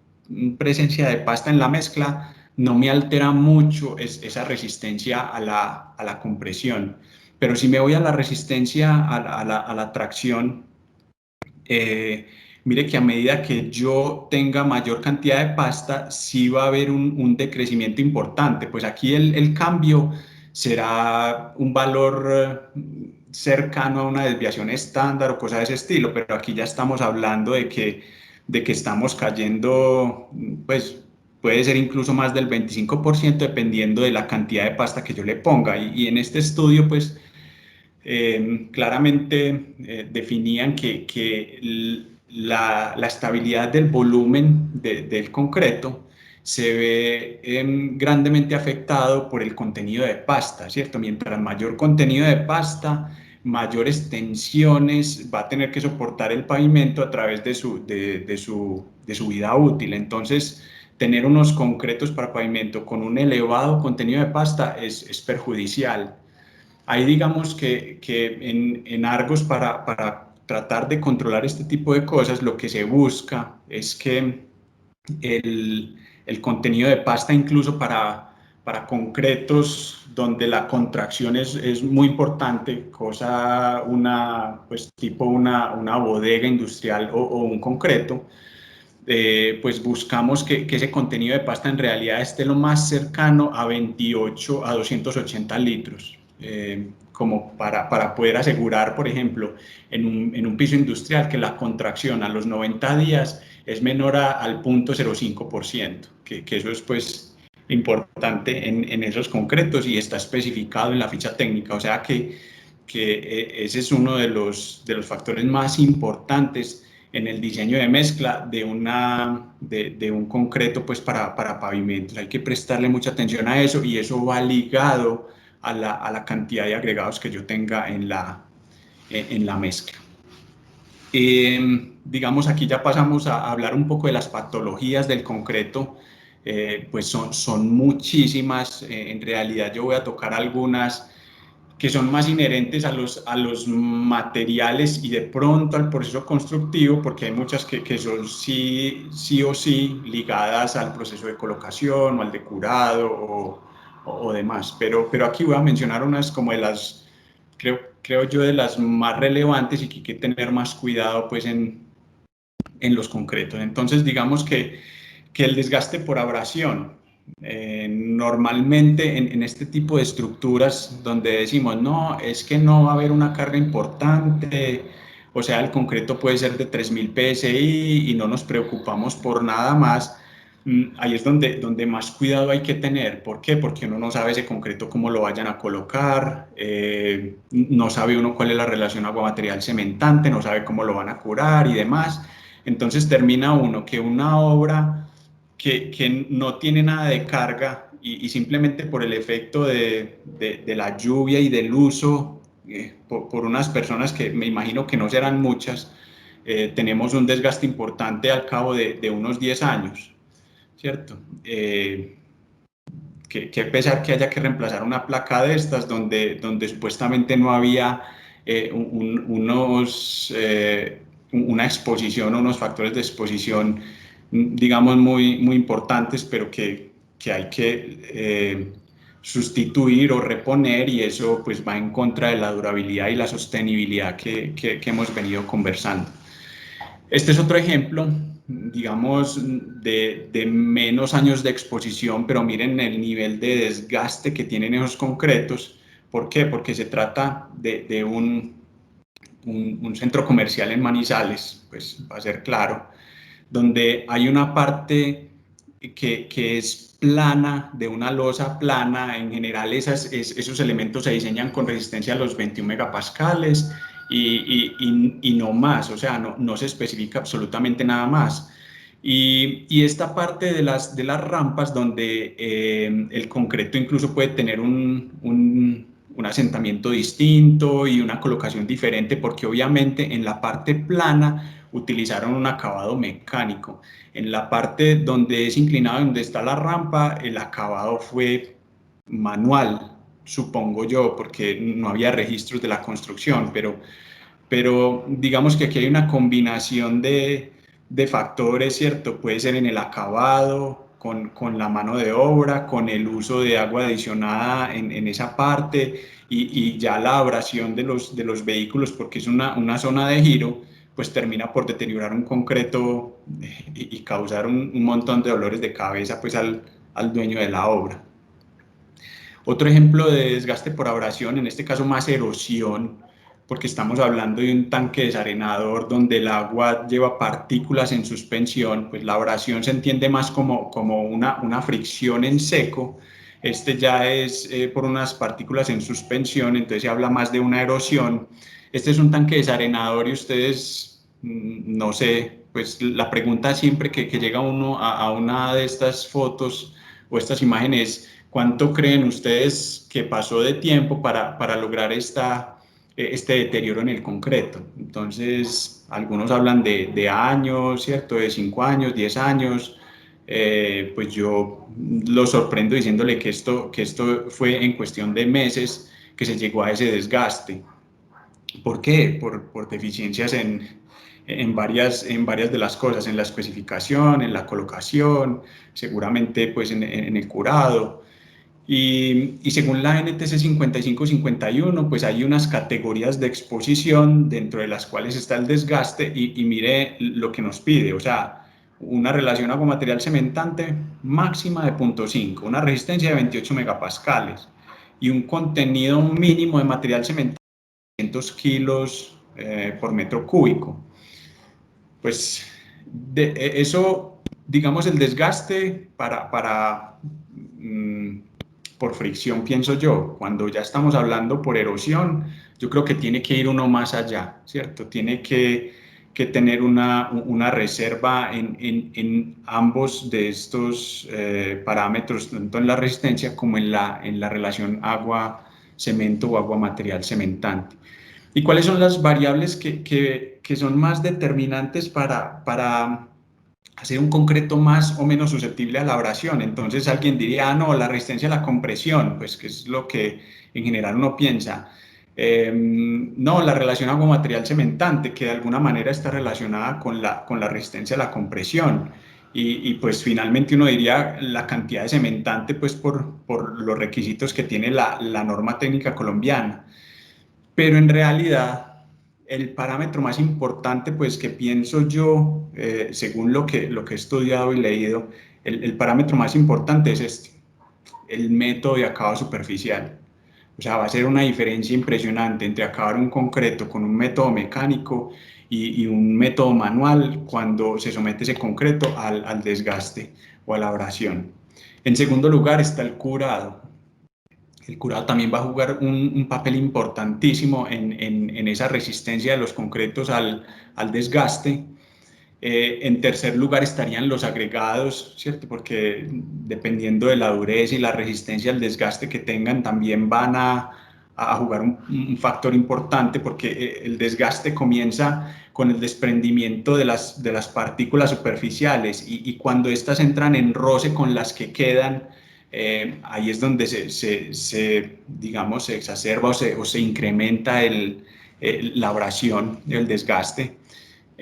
presencia de pasta en la mezcla no me altera mucho esa resistencia a la compresión. Pero si me voy a la resistencia a la tracción, mire que a medida que yo tenga mayor cantidad de pasta, sí va a haber un decrecimiento importante. Pues aquí el cambio será un valor cercano a una desviación estándar o cosas de ese estilo, pero aquí ya estamos hablando de que estamos cayendo, pues puede ser incluso más del 25% dependiendo de la cantidad de pasta que yo le ponga. Y en este estudio, pues claramente definían que la estabilidad del volumen del concreto se ve grandemente afectado por el contenido de pasta, ¿cierto? Mientras mayor contenido de pasta, mayores tensiones va a tener que soportar el pavimento a través de su vida útil. Entonces, tener unos concretos para pavimento con un elevado contenido de pasta es perjudicial. Ahí digamos que en Argos, para tratar de controlar este tipo de cosas, lo que se busca es que el contenido de pasta, incluso para concretos donde la contracción es muy importante, pues tipo una bodega industrial o un concreto, pues buscamos que ese contenido de pasta en realidad esté lo más cercano a 28 a 280 litros, como para poder asegurar, por ejemplo, en un piso industrial, que la contracción a los 90 días es menor al 0.05%, que eso es pues importante en esos concretos y está especificado en la ficha técnica. O sea que ese es uno de los factores más importantes en el diseño de mezcla de un concreto pues para pavimentos. Hay que prestarle mucha atención a eso, y eso va ligado a la cantidad de agregados que yo tenga en la mezcla. Digamos, aquí ya pasamos a hablar un poco de las patologías del concreto, pues son muchísimas. En realidad yo voy a tocar algunas que son más inherentes a los materiales y de pronto al proceso constructivo, porque hay muchas que son sí o sí ligadas al proceso de colocación o al de curado o demás. Pero aquí voy a mencionar unas como de las, creo yo, de las más relevantes y que hay que tener más cuidado pues en los concretos. Entonces, digamos que el desgaste por abrasión, normalmente en este tipo de estructuras donde decimos, no, es que no va a haber una carga importante, o sea, el concreto puede ser de 3000 PSI y no nos preocupamos por nada más, ahí es donde más cuidado hay que tener. ¿Por qué? Porque uno no sabe ese concreto cómo lo vayan a colocar, no sabe uno cuál es la relación agua-material cementante, no sabe cómo lo van a curar y demás. Entonces termina uno que una obra que no tiene nada de carga y simplemente por el efecto de la lluvia y del uso por unas personas que me imagino que no serán muchas, tenemos un desgaste importante al cabo de unos 10 años, ¿cierto? Que pesar que haya que reemplazar una placa de estas donde supuestamente no había una exposición o unos factores de exposición, digamos, muy importantes, pero que hay que sustituir o reponer, y eso pues va en contra de la durabilidad y la sostenibilidad que hemos venido conversando. Este es otro ejemplo, digamos, de menos años de exposición, pero miren el nivel de desgaste que tienen esos concretos. ¿Por qué? Porque se trata de un centro comercial en Manizales, pues va a ser claro, donde hay una parte que es plana, de una losa plana. En general esos elementos se diseñan con resistencia a los 21 megapascales y no más, o sea, no se especifica absolutamente nada más. Y esta parte de las rampas donde el concreto incluso puede tener un asentamiento distinto y una colocación diferente, porque obviamente en la parte plana utilizaron un acabado mecánico. En la parte donde es inclinado, donde está la rampa, el acabado fue manual, supongo yo, porque no había registros de la construcción, pero digamos que aquí hay una combinación de factores, ¿cierto? Puede ser en el acabado, con la mano de obra, con el uso de agua adicionada en esa parte y ya la abrasión de los vehículos, porque es una zona de giro, pues termina por deteriorar un concreto y causar un montón de dolores de cabeza pues al dueño de la obra. Otro ejemplo de desgaste por abrasión, en este caso más erosión, porque estamos hablando de un tanque desarenador donde el agua lleva partículas en suspensión, pues la abrasión se entiende más como una fricción en seco. Este ya es por unas partículas en suspensión, entonces se habla más de una erosión. Este es un tanque desarenador y ustedes, no sé, pues la pregunta siempre que llega uno a una de estas fotos o estas imágenes, ¿cuánto creen ustedes que pasó de tiempo para lograr este deterioro en el concreto? Entonces, algunos hablan de años, ¿cierto? De 5 años, 10 años. Pues yo lo sorprendo diciéndole que esto fue en cuestión de meses que se llegó a ese desgaste. ¿Por qué? Por deficiencias en varias de las cosas, en la especificación, en la colocación, seguramente pues en el curado. Y según la NTC 5551, pues hay unas categorías de exposición dentro de las cuales está el desgaste y mire lo que nos pide, o sea, una relación agua-material cementante máxima de 0.5, una resistencia de 28 megapascales y un contenido mínimo de material cementante de 200 kilos por metro cúbico. Pues eso, digamos, el desgaste por fricción, pienso yo. Cuando ya estamos hablando por erosión, yo creo que tiene que ir uno más allá, ¿cierto? Tiene que tener una reserva en ambos de estos parámetros, tanto en la resistencia como en la relación agua-cemento o agua-material cementante. ¿Y cuáles son las variables que son más determinantes para hacer un concreto más o menos susceptible a la abrasión. Entonces alguien diría, ah, no, la resistencia a la compresión, pues que es lo que en general uno piensa. No, la relación agua-material cementante, que de alguna manera está relacionada con la resistencia a la compresión. Y pues finalmente uno diría la cantidad de cementante, pues por los requisitos que tiene la norma técnica colombiana. Pero en realidad el parámetro más importante, pues que pienso yo, según lo que he estudiado y leído, el parámetro más importante es este, el método de acabado superficial. O sea, va a ser una diferencia impresionante entre acabar un concreto con un método mecánico y un método manual cuando se somete ese concreto al desgaste o a la abrasión. En segundo lugar está el curado. El curado también va a jugar un papel importantísimo en esa resistencia de los concretos al desgaste. En tercer lugar estarían los agregados, ¿cierto? Porque dependiendo de la dureza y la resistencia al desgaste que tengan, también van a jugar un factor importante, porque el desgaste comienza con el desprendimiento de las partículas superficiales y cuando éstas entran en roce con las que quedan, ahí es donde digamos, se exacerba o se incrementa la abrasión, el desgaste.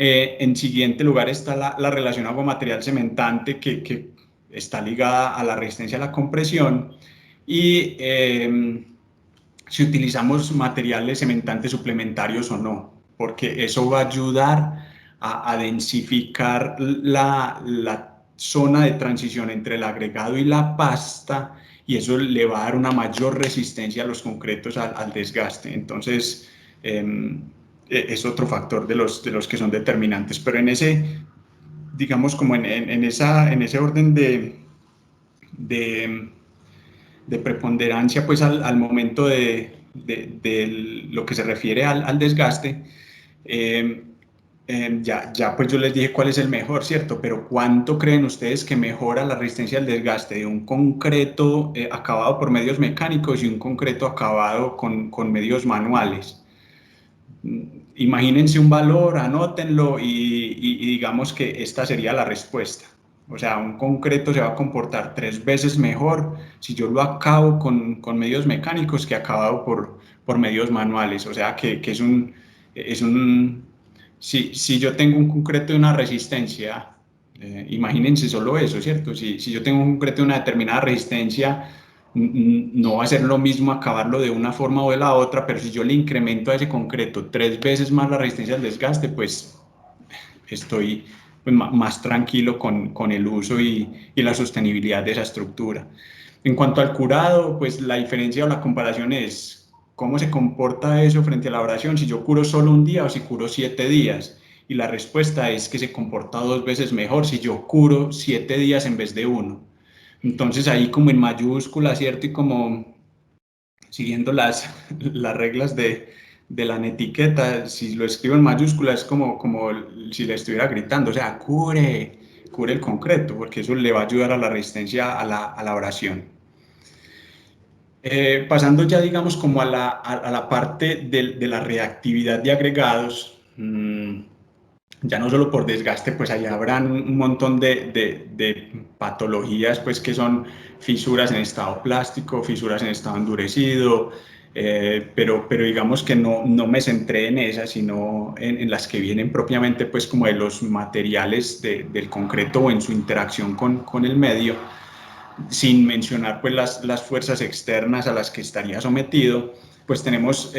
En siguiente lugar está la relación agua-material cementante que está ligada a la resistencia a la compresión y si utilizamos materiales cementantes suplementarios o no, porque eso va a ayudar a densificar la zona de transición entre el agregado y la pasta y eso le va a dar una mayor resistencia a los concretos al desgaste. Entonces, es otro factor de los que son determinantes, pero en ese, digamos, como en ese orden de preponderancia, pues al momento de lo que se refiere al desgaste, ya pues yo les dije cuál es el mejor, ¿cierto? Pero ¿cuánto creen ustedes que mejora la resistencia al desgaste de un concreto acabado por medios mecánicos y un concreto acabado con medios manuales? Imagínense un valor, anótenlo y digamos que esta sería la respuesta. O sea, un concreto se va a comportar 3 veces mejor si yo lo acabo con medios mecánicos que acabado por medios manuales. O sea, que es un si yo tengo un concreto de una resistencia, imagínense solo eso, ¿cierto? Si yo tengo un concreto de una determinada resistencia, no va a ser lo mismo acabarlo de una forma o de la otra, pero si yo le incremento a ese concreto 3 veces más la resistencia al desgaste, pues estoy pues, más tranquilo con el uso y la sostenibilidad de esa estructura. En cuanto al curado, pues la diferencia o la comparación es cómo se comporta eso frente a la abrasión, si yo curo solo un día o si curo 7 días. Y la respuesta es que se comporta 2 veces mejor si yo curo 7 días en vez de 1. Entonces ahí como en mayúscula, ¿cierto? Y como siguiendo las reglas de la netiqueta, si lo escribo en mayúscula es como si le estuviera gritando, o sea, cure el concreto, porque eso le va a ayudar a la resistencia a la abrasión. Pasando ya, digamos, como a la parte de la reactividad de agregados, ya no solo por desgaste, pues allá habrán un montón de patologías, pues que son fisuras en estado plástico, fisuras en estado endurecido, pero digamos que no me centré en esas, sino en las que vienen propiamente, pues como de los materiales del concreto o en su interacción con el medio, sin mencionar pues las fuerzas externas a las que estaría sometido. Pues tenemos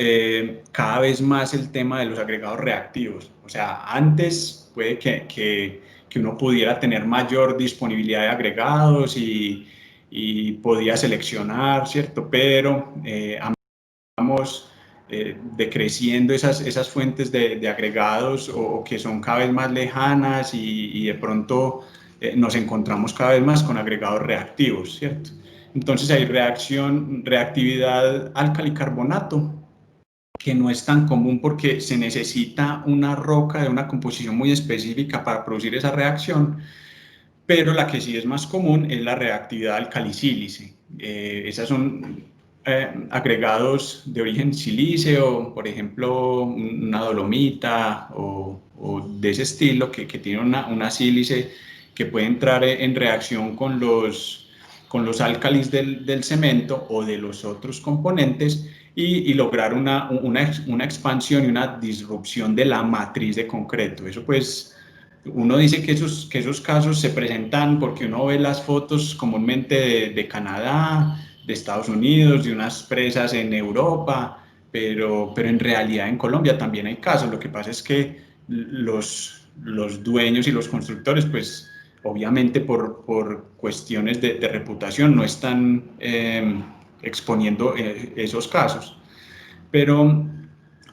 cada vez más el tema de los agregados reactivos. O sea, antes puede que uno pudiera tener mayor disponibilidad de agregados y podía seleccionar, ¿cierto? Pero vamos decreciendo esas fuentes de agregados o que son cada vez más lejanas y de pronto nos encontramos cada vez más con agregados reactivos, ¿cierto? Entonces hay reactividad álcali-carbonato, que no es tan común porque se necesita una roca de una composición muy específica para producir esa reacción, pero la que sí es más común es la reactividad alcali-sílice. Esas son agregados de origen silíceo, por ejemplo, una dolomita o de ese estilo que tiene una sílice que puede entrar en reacción con los álcalis del cemento o de los otros componentes y lograr una expansión y una disrupción de la matriz de concreto. Eso pues, uno dice que esos casos se presentan porque uno ve las fotos comúnmente de Canadá, de Estados Unidos, de unas presas en Europa, pero en realidad en Colombia también hay casos. Lo que pasa es que los dueños y los constructores, pues obviamente por cuestiones de reputación no están exponiendo esos casos. Pero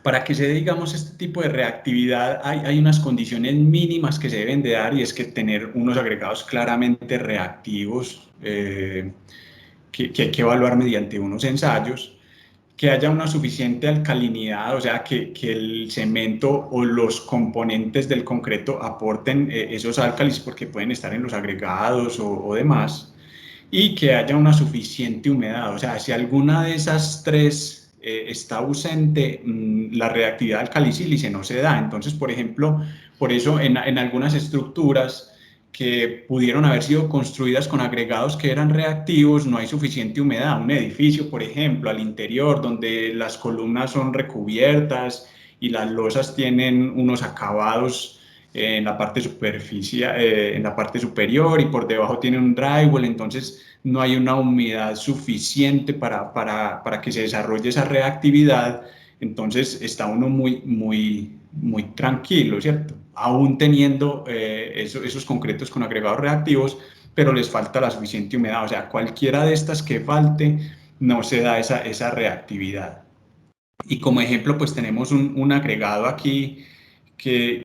para que se dé, digamos, este tipo de reactividad hay unas condiciones mínimas que se deben de dar, y es que tener unos agregados claramente reactivos que hay que evaluar mediante unos ensayos, que haya una suficiente alcalinidad, o sea, que el cemento o los componentes del concreto aporten esos álcalis porque pueden estar en los agregados o demás, y que haya una suficiente humedad. O sea, si alguna de esas tres está ausente, la reactividad alcalicílice no se da. Entonces, por ejemplo, por eso en algunas estructuras que pudieron haber sido construidas con agregados que eran reactivos, no hay suficiente humedad. Un edificio, por ejemplo, al interior, donde las columnas son recubiertas y las losas tienen unos acabados en la parte en la parte superior, y por debajo tiene un drywall, entonces no hay una humedad suficiente para que se desarrolle esa reactividad. Entonces está uno muy tranquilo, ¿cierto? Aún teniendo esos concretos con agregados reactivos, pero les falta la suficiente humedad. O sea, cualquiera de estas que falte, no se da esa reactividad. Y como ejemplo, pues tenemos un agregado aquí que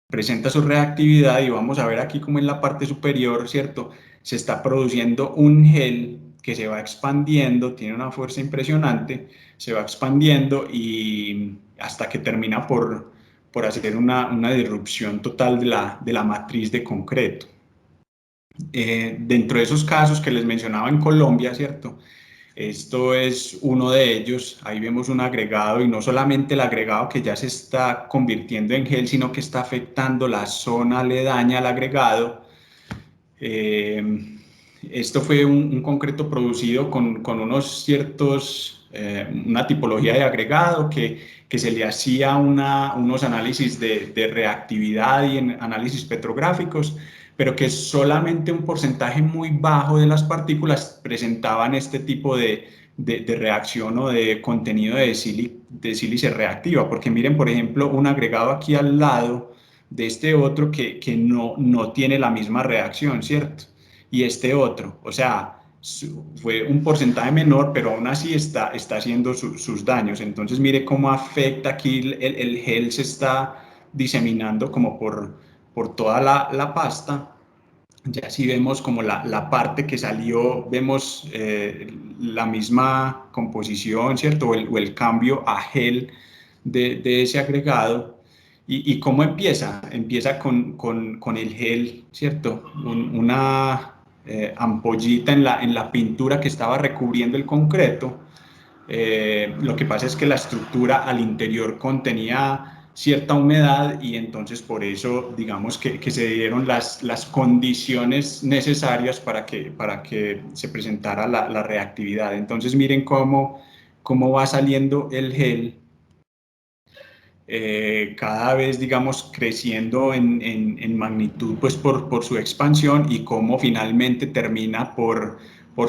presenta su reactividad, y vamos a ver aquí como en la parte superior, ¿cierto? Se está produciendo un gel que se va expandiendo, tiene una fuerza impresionante, se va expandiendo y hasta que termina por hacer una disrupción total de la matriz de concreto. Dentro de esos casos que les mencionaba en Colombia, ¿cierto? Esto es uno de ellos. Ahí vemos un agregado, y no solamente el agregado que ya se está convirtiendo en gel, sino que está afectando la zona aledaña al agregado. Esto fue un concreto producido con unos ciertos, una tipología de agregado que se le hacía unos análisis de reactividad y en análisis petrográficos, pero que solamente un porcentaje muy bajo de las partículas presentaban este tipo de reacción o de contenido de sílice reactiva. Porque miren, por ejemplo, un agregado aquí al lado de este otro que no tiene la misma reacción, ¿cierto? Y este otro, o sea, fue un porcentaje menor, pero aún así está haciendo sus daños. Entonces mire cómo afecta aquí el gel, se está diseminando como por toda la pasta. Ya si vemos como la parte que salió, vemos la misma composición, ¿cierto? O el cambio a gel de ese agregado. ¿Y cómo empieza? Empieza con el gel, ¿cierto? Una ampollita en la pintura que estaba recubriendo el concreto. Lo que pasa es que la estructura al interior contenía cierta humedad, y entonces por eso digamos que se dieron las condiciones necesarias para que se presentara la reactividad. Entonces miren cómo va saliendo el gel, cada vez, digamos, creciendo en magnitud, pues por su expansión, y cómo finalmente termina por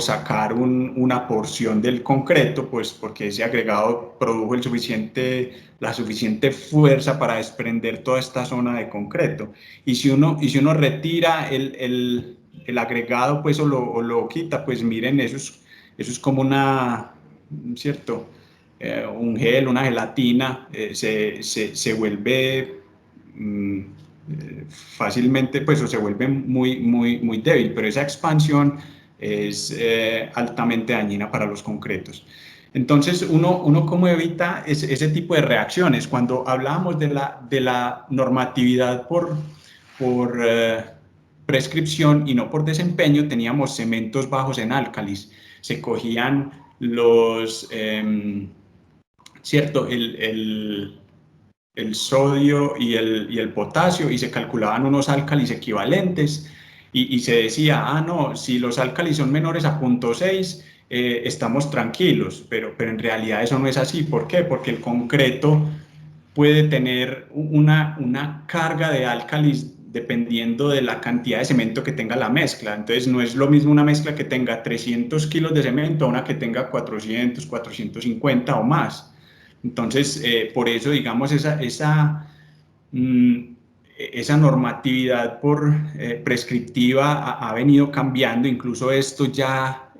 sacar una porción del concreto, pues porque ese agregado produjo la suficiente fuerza para desprender toda esta zona de concreto. Y si uno retira el agregado, pues o lo quita, pues miren, eso es como una, ¿cierto? Un gel, una gelatina, se vuelve fácilmente, pues, o se vuelve muy débil, pero esa expansión es altamente dañina para los concretos. Entonces, uno cómo evita ese tipo de reacciones. Cuando hablábamos de la normatividad por prescripción y no por desempeño, teníamos cementos bajos en álcalis. Se cogían los ¿cierto? El sodio y el potasio, y se calculaban unos álcalis equivalentes, y se decía, no, si los álcalis son menores a 0.6, estamos tranquilos, pero en realidad eso no es así. ¿Por qué? Porque el concreto puede tener una carga de álcalis dependiendo de la cantidad de cemento que tenga la mezcla. Entonces no es lo mismo una mezcla que tenga 300 kilos de cemento a una que tenga 400, 450 o más. Entonces, por eso, digamos, esa normatividad prescriptiva ha venido cambiando. Incluso esto ya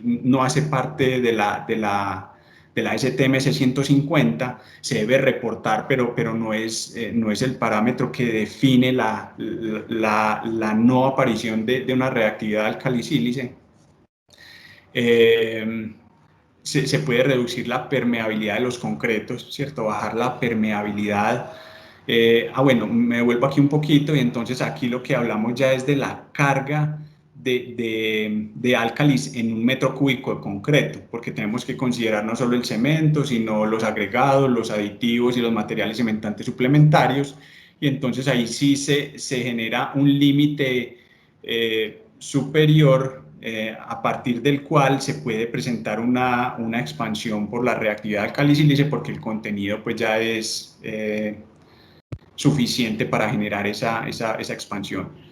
no hace parte de la STMC 150, se debe reportar, pero no es el parámetro que define la no aparición de una reactividad alcali-sílice. Se puede reducir la permeabilidad de los concretos, ¿cierto? Bajar la permeabilidad. Bueno, me vuelvo aquí un poquito y entonces aquí lo que hablamos ya es de la carga de álcalis en un metro cúbico de concreto, porque tenemos que considerar no solo el cemento, sino los agregados, los aditivos y los materiales cementantes suplementarios, y entonces ahí sí se genera un límite superior a partir del cual se puede presentar una expansión por la reactividad alcali-sílice, porque el contenido pues ya es suficiente para generar esa expansión.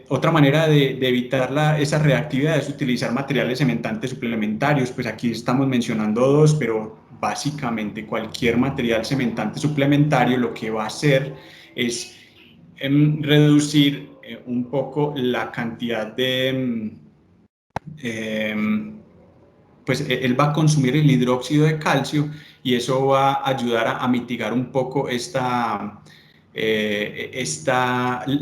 Otra manera de evitar esa reactividad es utilizar materiales cementantes suplementarios. Pues aquí estamos mencionando dos, pero básicamente cualquier material cementante suplementario lo que va a hacer es reducir un poco la cantidad de pues él va a consumir el hidróxido de calcio y eso va a ayudar a mitigar un poco la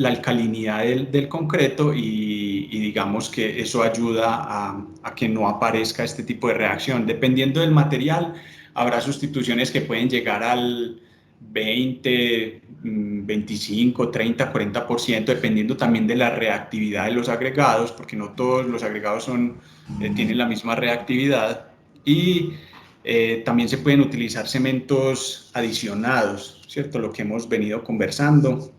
alcalinidad del concreto y digamos que eso ayuda a que no aparezca este tipo de reacción. Dependiendo del material, habrá sustituciones que pueden llegar al 20, 25, 30, 40%, dependiendo también de la reactividad de los agregados, porque no todos los agregados tienen la misma reactividad. Y también se pueden utilizar cementos adicionados, ¿cierto? Lo que hemos venido conversando.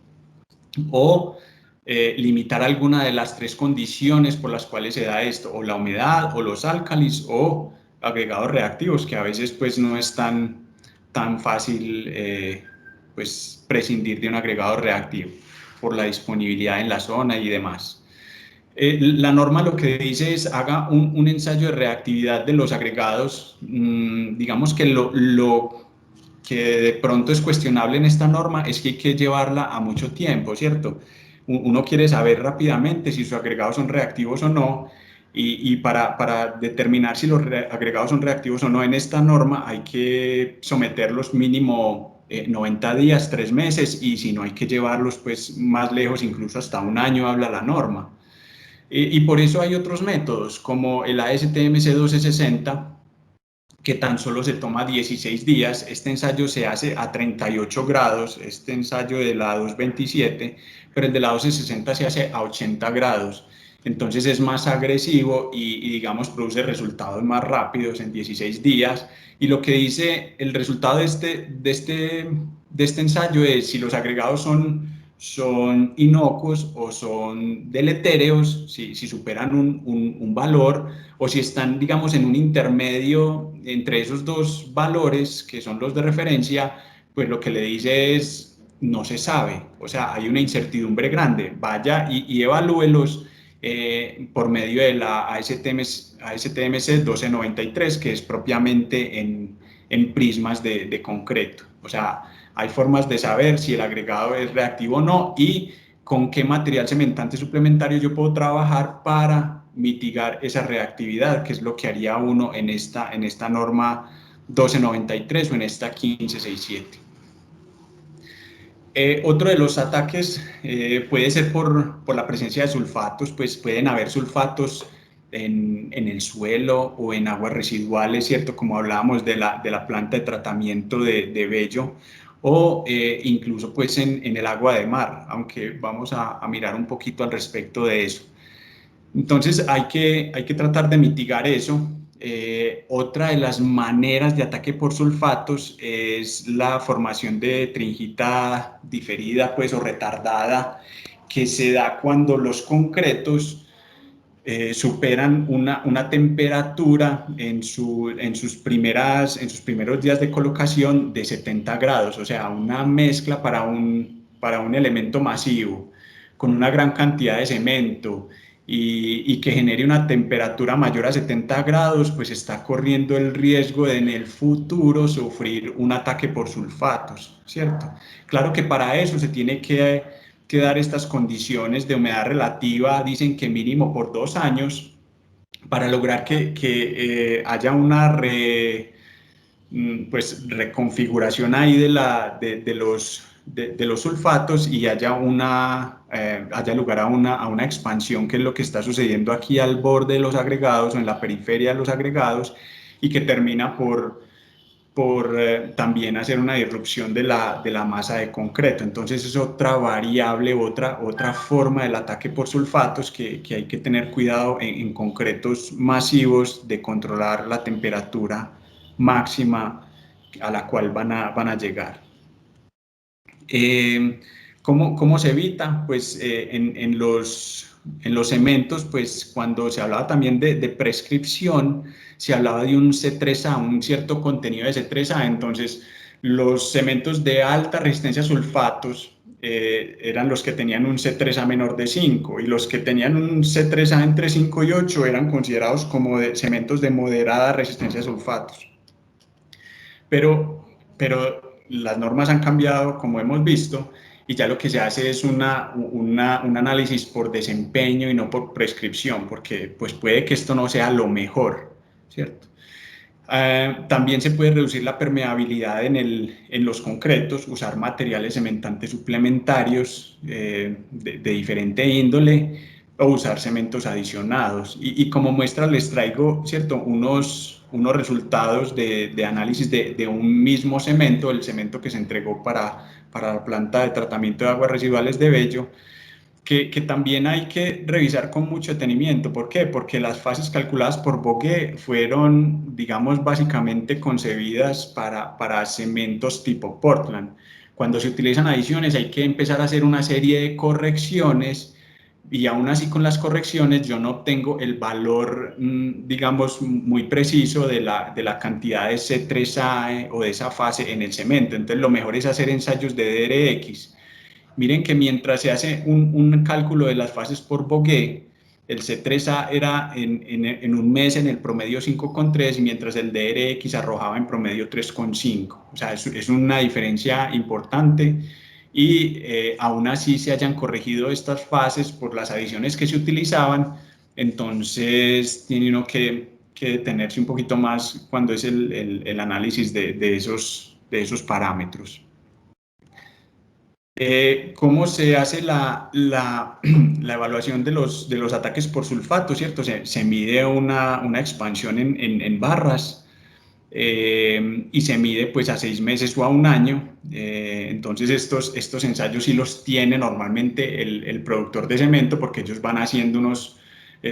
O limitar alguna de las tres condiciones por las cuales se da esto, o la humedad, o los álcalis, o agregados reactivos, que a veces pues no es tan fácil pues prescindir de un agregado reactivo por la disponibilidad en la zona y demás. La norma lo que dice es haga un ensayo de reactividad de los agregados. Digamos que lo que de pronto es cuestionable en esta norma es que hay que llevarla a mucho tiempo, ¿cierto? Uno quiere saber rápidamente si sus agregados son reactivos o no, y para determinar si los agregados son reactivos o no en esta norma hay que someterlos mínimo 90 días, 3 meses, y si no hay que llevarlos pues más lejos, incluso hasta un año habla la norma. Y por eso hay otros métodos como el ASTM C1260, que tan solo se toma 16 días. Este ensayo se hace a 38 grados, este ensayo de la 227, pero el de la 1260 se hace a 80 grados. Entonces es más agresivo y digamos produce resultados más rápidos en 16 días. Y lo que dice el resultado de este ensayo es si los agregados son inocuos o son deletéreos, si superan un valor, o si están, digamos, en un intermedio entre esos dos valores, que son los de referencia, pues lo que le dice es, no se sabe, o sea, hay una incertidumbre grande, vaya y evalúelos por medio de la ASTMC 1293, que es propiamente en prismas de concreto. O sea, hay formas de saber si el agregado es reactivo o no y con qué material cementante suplementario yo puedo trabajar para mitigar esa reactividad, que es lo que haría uno en esta norma 1293 o en esta 1567. Otro de los ataques puede ser por la presencia de sulfatos, pues pueden haber sulfatos en el suelo o en aguas residuales, ¿cierto? Como hablábamos de la planta de tratamiento de Bello, o incluso pues en el agua de mar, aunque vamos a mirar un poquito al respecto de eso. Entonces hay que tratar de mitigar eso. Otra de las maneras de ataque por sulfatos es la formación de tringita diferida pues, o retardada que se da cuando los concretos superan una temperatura en sus primeros días de colocación de 70 grados, o sea, una mezcla para un elemento masivo con una gran cantidad de cemento y que genere una temperatura mayor a 70 grados, pues está corriendo el riesgo de en el futuro sufrir un ataque por sulfatos, ¿cierto? Claro que para eso se tiene que dar estas condiciones de humedad relativa, dicen que mínimo por 2 años, para lograr que haya una reconfiguración ahí de los sulfatos y haya lugar a una expansión, que es lo que está sucediendo aquí al borde de los agregados o en la periferia de los agregados, y que termina por también hacer una disrupción de la masa de concreto. Entonces es otra variable, otra forma del ataque por sulfatos que hay que tener cuidado en concretos masivos, de controlar la temperatura máxima a la cual van a llegar. ¿Cómo se evita? Pues en los cementos, pues cuando se hablaba también de prescripción, se hablaba de un C3A, un cierto contenido de C3A. Entonces, los cementos de alta resistencia a sulfatos eran los que tenían un C3A menor de 5, y los que tenían un C3A entre 5 y 8 eran considerados como cementos de moderada resistencia a sulfatos. Pero las normas han cambiado, como hemos visto, y ya lo que se hace es un análisis por desempeño y no por prescripción, porque pues puede que esto no sea lo mejor, ¿cierto? También se puede reducir la permeabilidad en los concretos, usar materiales cementantes suplementarios de diferente índole, o usar cementos adicionados. Y como muestra les traigo, ¿cierto?, unos resultados de análisis de un mismo cemento, el cemento que se entregó para la planta de tratamiento de aguas residuales de Bello, que también hay que revisar con mucho detenimiento. ¿Por qué? Porque las fases calculadas por Bogué fueron, digamos, básicamente concebidas para cementos tipo Portland. Cuando se utilizan adiciones hay que empezar a hacer una serie de correcciones, y aún así con las correcciones yo no obtengo el valor, digamos, muy preciso de la cantidad de C3A o de esa fase en el cemento. Entonces lo mejor es hacer ensayos de DRX. Miren que mientras se hace un cálculo de las fases por Bogué, el C3A era en un mes en el promedio 5,3, mientras el DRX arrojaba en promedio 3,5. O sea, es una diferencia importante, y aún así se hayan corregido estas fases por las adiciones que se utilizaban. Entonces tiene uno que detenerse un poquito más cuando es el análisis de esos parámetros. ¿Cómo se hace la evaluación de los ataques por sulfato, ¿cierto? Se mide una expansión en barras, y se mide pues a 6 meses o a 1 año. Entonces estos ensayos sí los tiene normalmente el productor de cemento, porque ellos van haciendo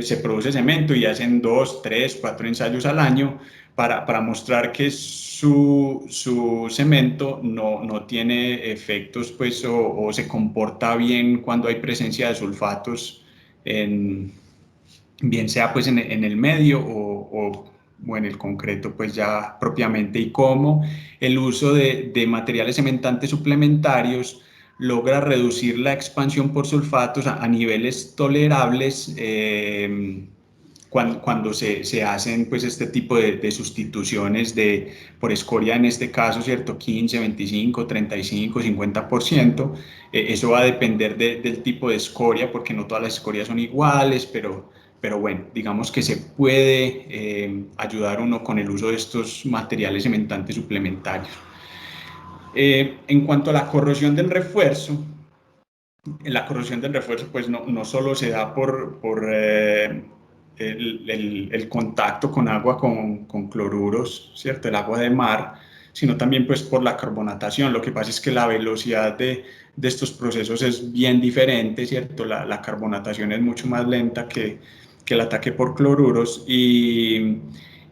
se produce cemento y hacen 2, 3, 4 ensayos al año para mostrar que su cemento no tiene efectos, pues, o se comporta bien cuando hay presencia de sulfatos, bien sea pues en el medio o en el concreto, pues ya propiamente. Y cómo el uso de materiales cementantes suplementarios logra reducir la expansión por sulfatos a niveles tolerables, cuando se hacen pues este tipo de sustituciones por escoria, en este caso, ¿cierto? 15, 25, 35, 50%. Eso va a depender del tipo de escoria, porque no todas las escorias son iguales, pero bueno, digamos que se puede ayudar uno con el uso de estos materiales cementantes suplementarios. En cuanto a la corrosión del refuerzo, pues no solo se da por el contacto con agua con cloruros, ¿cierto?, el agua de mar, sino también pues por la carbonatación. Lo que pasa es que la velocidad de estos procesos es bien diferente, ¿cierto? La carbonatación es mucho más lenta que el ataque por cloruros, y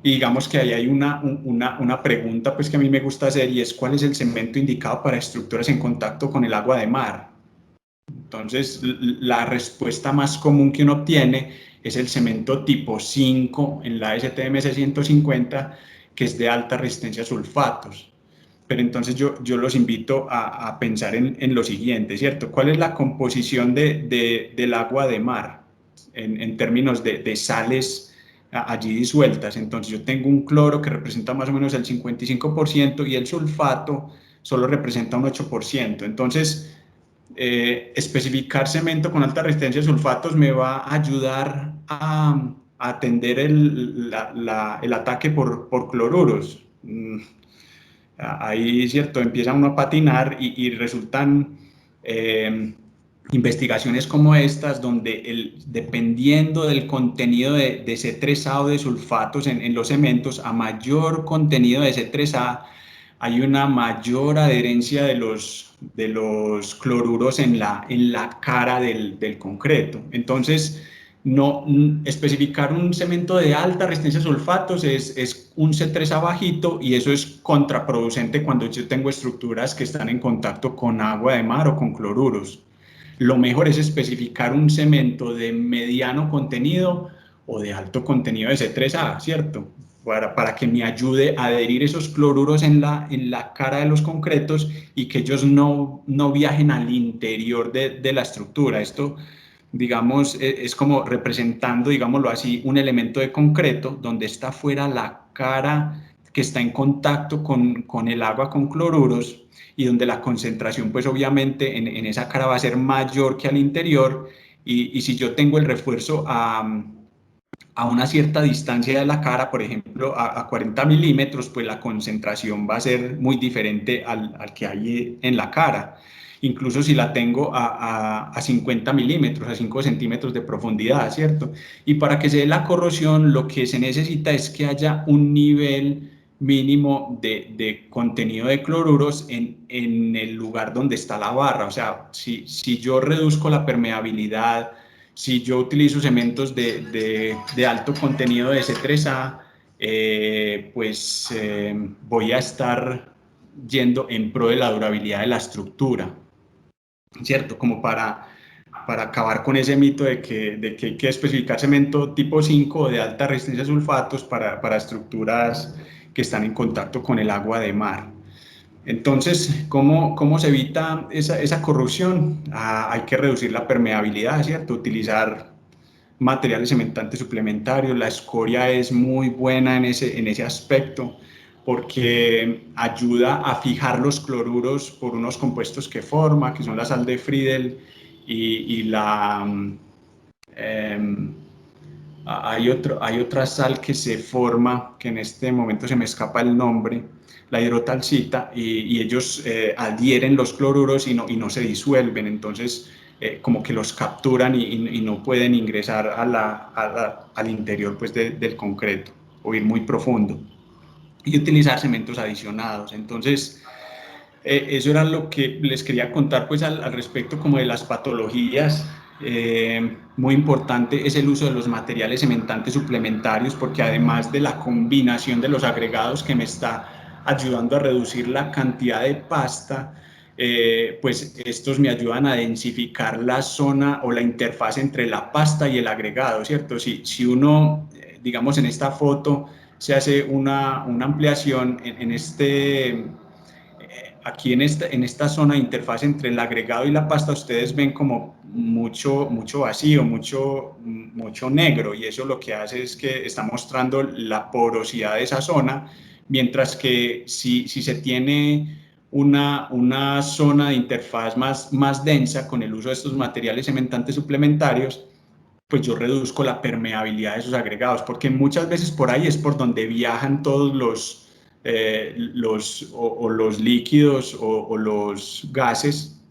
digamos que ahí hay una pregunta pues que a mí me gusta hacer, y es: ¿cuál es el cemento indicado para estructuras en contacto con el agua de mar? Entonces, la respuesta más común que uno obtiene es el cemento tipo 5 en la STMS 150, que es de alta resistencia a sulfatos. Pero entonces yo los invito a pensar en lo siguiente, ¿cierto? ¿Cuál es la composición del agua de mar en términos de sales allí disueltas? Entonces yo tengo un cloro que representa más o menos el 55% y el sulfato solo representa un 8%. Entonces, especificar cemento con alta resistencia a sulfatos me va a ayudar a atender el ataque por cloruros. Ahí, cierto, empieza uno a patinar y resultan investigaciones como estas, donde dependiendo del contenido de C3A o de sulfatos en los cementos, a mayor contenido de C3A, hay una mayor adherencia de los cloruros en la cara del concreto. Entonces, no especificar un cemento de alta resistencia a sulfatos es un C3 bajito, y eso es contraproducente cuando yo tengo estructuras que están en contacto con agua de mar o con cloruros. Lo mejor es especificar un cemento de mediano contenido o de alto contenido de C3A, ¿cierto? Para que me ayude a adherir esos cloruros en la cara de los concretos y que ellos no viajen al interior de la estructura. Esto, digamos, es como representando, digámoslo así, un elemento de concreto donde está fuera la cara que está en contacto con el agua con cloruros, y donde la concentración pues obviamente en esa cara va a ser mayor que al interior, y si yo tengo el refuerzo a una cierta distancia de la cara, por ejemplo a 40 milímetros, pues la concentración va a ser muy diferente al que hay en la cara. Incluso si la tengo a 50 milímetros, a 5 centímetros de profundidad, ¿cierto? Y para que se dé la corrosión, lo que se necesita es que haya un nivel mínimo de contenido de cloruros en el lugar donde está la barra. O sea, si yo reduzco la permeabilidad, si yo utilizo cementos de alto contenido de C3A, voy a estar yendo en pro de la durabilidad de la estructura, ¿cierto? Como para acabar con ese mito de que hay que especificar cemento tipo 5 o de alta resistencia a sulfatos para estructuras que están en contacto con el agua de mar. Entonces, ¿cómo se evita esa corrosión? Hay que reducir la permeabilidad, ¿cierto? Utilizar materiales cementantes suplementarios. La escoria es muy buena en ese aspecto, porque ayuda a fijar los cloruros por unos compuestos que forma, que son la sal de Friedel y hay otra sal que se forma, que en este momento se me escapa el nombre, la hidrotalcita, y ellos adhieren los cloruros y no se disuelven. Entonces, como que los capturan y no pueden ingresar al interior pues, del concreto o ir muy profundo. Y utilizar cementos adicionados. Entonces, eso era lo que les quería contar pues al respecto como de las patologías. Muy importante es el uso de los materiales cementantes suplementarios, porque además de la combinación de los agregados que me está ayudando a reducir la cantidad de pasta, pues estos me ayudan a densificar la zona o la interfaz entre la pasta y el agregado, ¿cierto? Si uno, digamos en esta foto, se hace una ampliación aquí en esta zona de interfaz entre el agregado y la pasta, ustedes ven como mucho vacío, mucho negro, y eso lo que hace es que está mostrando la porosidad de esa zona, mientras que si se tiene una zona de interfaz más densa con el uso de estos materiales cementantes suplementarios, pues yo reduzco la permeabilidad de esos agregados, porque muchas veces por ahí es por donde viajan todos los líquidos o los gases,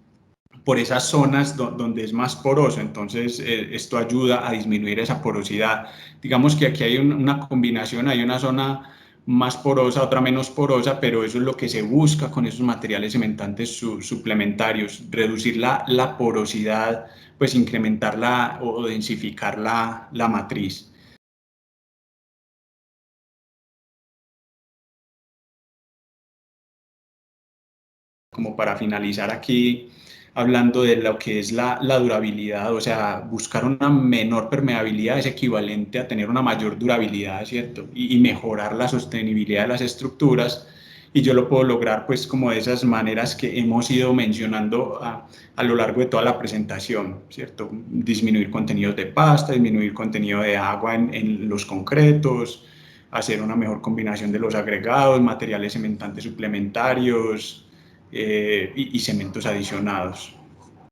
por esas zonas donde es más poroso. Entonces esto ayuda a disminuir esa porosidad. Digamos que aquí hay una combinación, hay una zona más porosa, otra menos porosa, pero eso es lo que se busca con esos materiales cementantes suplementarios: reducir la porosidad, pues incrementarla o densificar la matriz. Como para finalizar aquí, hablando de lo que es la durabilidad, o sea, buscar una menor permeabilidad es equivalente a tener una mayor durabilidad, ¿cierto? Y mejorar la sostenibilidad de las estructuras, y yo lo puedo lograr pues como de esas maneras que hemos ido mencionando a lo largo de toda la presentación, ¿cierto? Disminuir contenidos de pasta, disminuir contenido de agua en los concretos, hacer una mejor combinación de los agregados, materiales cementantes suplementarios, y cementos adicionados.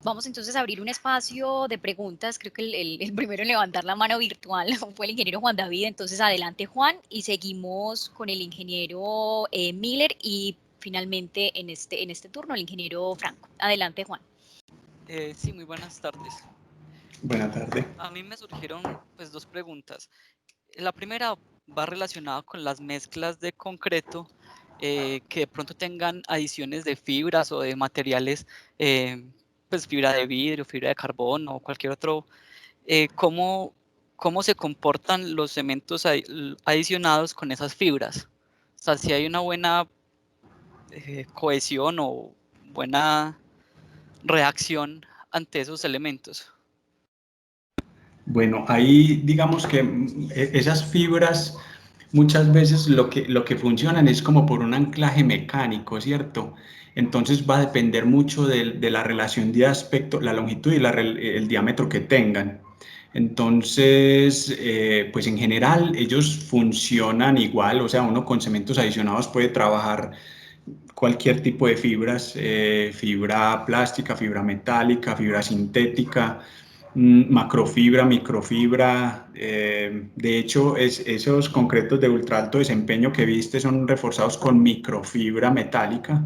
Vamos entonces a abrir un espacio de preguntas. Creo que el primero en levantar la mano virtual fue el ingeniero Juan David. Entonces, adelante, Juan, y seguimos con el ingeniero Miller y finalmente en este turno el ingeniero Franco. Adelante, Juan. Sí, muy buenas tardes. Buenas tardes. A mí me surgieron pues 2 preguntas. La primera va relacionada con las mezclas de concreto que de pronto tengan adiciones de fibras o de materiales, pues fibra de vidrio, fibra de carbono o cualquier otro. ¿Cómo se comportan los cementos adicionados con esas fibras? O sea, si hay una buena cohesión o buena reacción ante esos elementos. Bueno, ahí digamos que esas fibras muchas veces lo que funcionan es como por un anclaje mecánico, ¿cierto? Entonces va a depender mucho de la relación de aspecto, la longitud y el diámetro que tengan. Entonces, pues en general ellos funcionan igual, o sea, uno con cementos adicionados puede trabajar cualquier tipo de fibras, fibra plástica, fibra metálica, fibra sintética, macrofibra, microfibra. De hecho, esos concretos de ultra alto desempeño que viste son reforzados con microfibra metálica.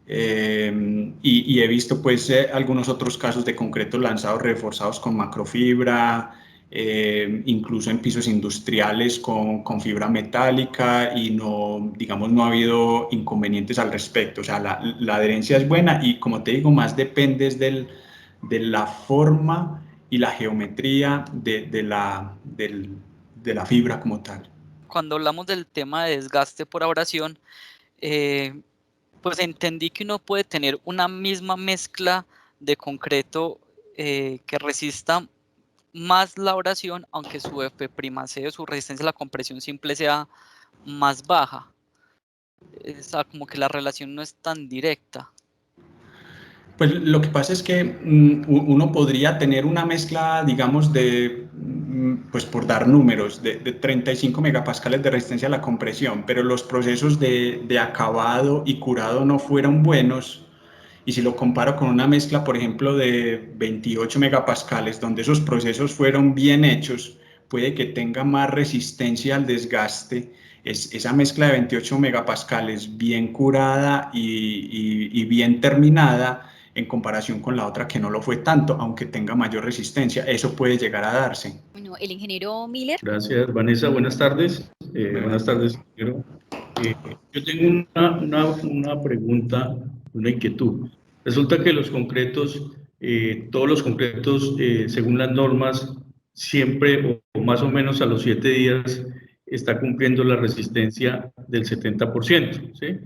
Y he visto pues algunos otros casos de concretos lanzados reforzados con macrofibra, incluso en pisos industriales con fibra metálica, y no, digamos, no ha habido inconvenientes al respecto. O sea, la adherencia es buena y, como te digo, más depende de la forma y la geometría de la fibra como tal. Cuando hablamos del tema de desgaste por abrasión, pues entendí que uno puede tener una misma mezcla de concreto que resista más la abrasión, aunque su F'C o su resistencia a la compresión simple sea más baja. O sea, como que la relación no es tan directa. Pues lo que pasa es que uno podría tener una mezcla, digamos, pues por dar números, de 35 megapascales de resistencia a la compresión, pero los procesos de acabado y curado no fueron buenos. Y si lo comparo con una mezcla, por ejemplo, de 28 megapascales, donde esos procesos fueron bien hechos, puede que tenga más resistencia al desgaste. Esa mezcla de 28 megapascales bien curada y bien terminada, en comparación con la otra que no lo fue tanto, aunque tenga mayor resistencia. Eso puede llegar a darse. Bueno, el ingeniero Miller. Gracias, Vanessa. Buenas tardes. Buenas tardes, ingeniero. Yo tengo una pregunta, una inquietud. Resulta que los concretos, todos los concretos, según las normas, siempre o más o menos a los 7 días está cumpliendo la resistencia del 70%, ¿sí?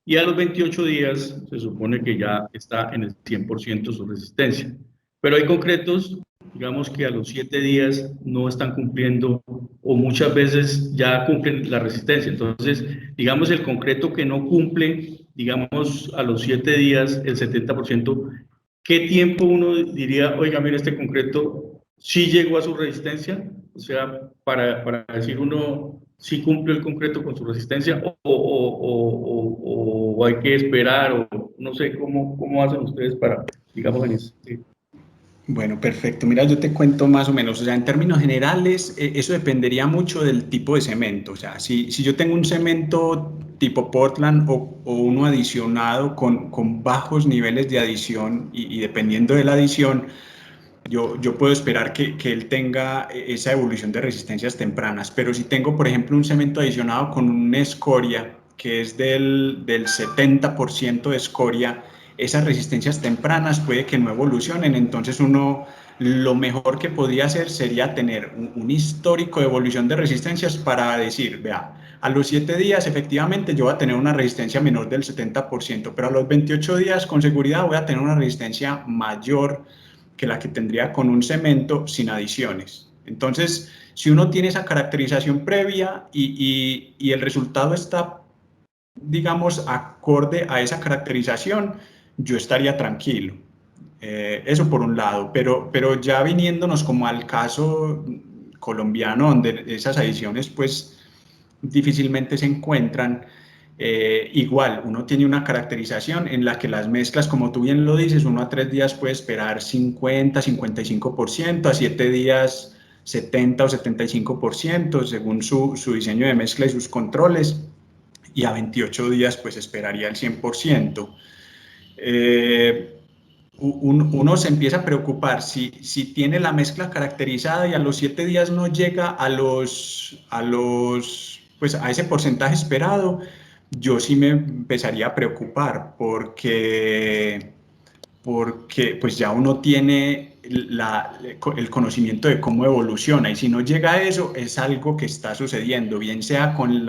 Y a los 28 días se supone que ya está en el 100% su resistencia. Pero hay concretos, digamos, que a los 7 días no están cumpliendo o muchas veces ya cumplen la resistencia. Entonces, digamos, el concreto que no cumple, digamos, a los 7 días el 70%, ¿qué tiempo uno diría, oiga, mira, este concreto sí llegó a su resistencia? O sea, para decir uno sí cumple el concreto con su resistencia o hay que esperar, o no sé cómo hacen ustedes para, digamos, en este. Bueno, perfecto. Mira, yo te cuento más o menos. O sea, en términos generales, eso dependería mucho del tipo de cemento. O sea, si yo tengo un cemento tipo Portland o uno adicionado con bajos niveles de adición, y dependiendo de la adición, yo puedo esperar que él tenga esa evolución de resistencias tempranas. Pero si tengo, por ejemplo, un cemento adicionado con una escoria que es del 70% de escoria, esas resistencias tempranas puede que no evolucionen. Entonces lo mejor que podría hacer sería tener un histórico de evolución de resistencias para decir, vea, a los 7 días efectivamente yo voy a tener una resistencia menor del 70%, pero a los 28 días con seguridad voy a tener una resistencia mayor que la que tendría con un cemento sin adiciones. Entonces, si uno tiene esa caracterización previa y el resultado está, digamos, acorde a esa caracterización, yo estaría tranquilo. Eso por un lado, pero ya viniéndonos como al caso colombiano, donde esas adiciones pues difícilmente se encuentran, igual uno tiene una caracterización en la que las mezclas, como tú bien lo dices, 1 a 3 días puede esperar 50, 55%, a 7 días 70 o 75%, según su diseño de mezcla y sus controles, y a 28 días pues esperaría el 100%. Uno se empieza a preocupar si tiene la mezcla caracterizada y a los 7 días no llega pues a ese porcentaje esperado, yo sí me empezaría a preocupar porque pues ya uno tiene el conocimiento de cómo evoluciona, y si no llega a eso es algo que está sucediendo, bien sea con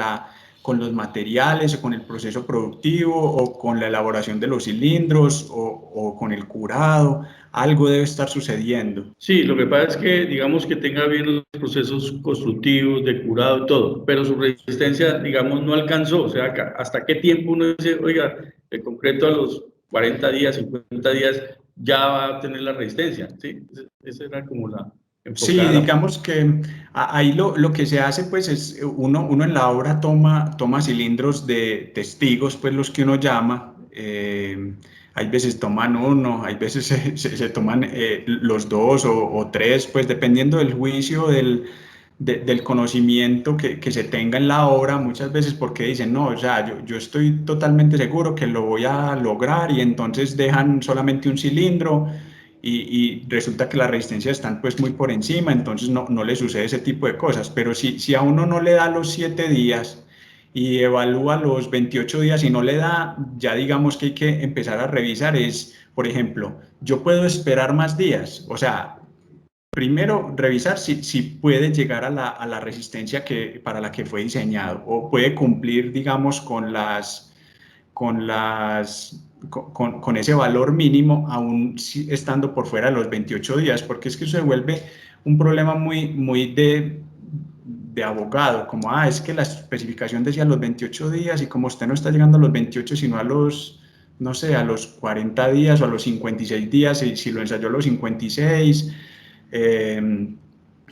los materiales o con el proceso productivo o con la elaboración de los cilindros o con el curado, algo debe estar sucediendo. Sí, lo que pasa es que, digamos, que tenga bien los procesos constructivos, de curado, todo, pero su resistencia, digamos, no alcanzó. O sea, ¿hasta qué tiempo uno dice, oiga, el concreto a los 40 días, 50 días ya va a tener la resistencia? Sí, esa era como la Sí, enfocada. digamos que ahí lo que se hace pues es uno en la obra toma cilindros de testigos, pues los que uno llama, hay veces toman uno, hay veces se toman los dos o tres, pues dependiendo del juicio, del conocimiento que se tenga en la obra, muchas veces porque dicen, no, o sea, yo estoy totalmente seguro que lo voy a lograr, y entonces dejan solamente un cilindro y resulta que las resistencias están pues muy por encima, entonces no le sucede ese tipo de cosas. Pero si a uno no le da los 7 días y evalúa los 28 días y no le da, ya digamos que hay que empezar a revisar es, por ejemplo, yo puedo esperar más días, o sea, primero revisar si puede llegar a la resistencia para la que fue diseñado, o puede cumplir, digamos, con ese valor mínimo, aún estando por fuera de los 28 días, porque es que eso se vuelve un problema muy de abogado, como, es que la especificación decía los 28 días, y como usted no está llegando a los 28, sino a los, no sé, a los 40 días o a los 56 días, y si lo ensayó a los 56,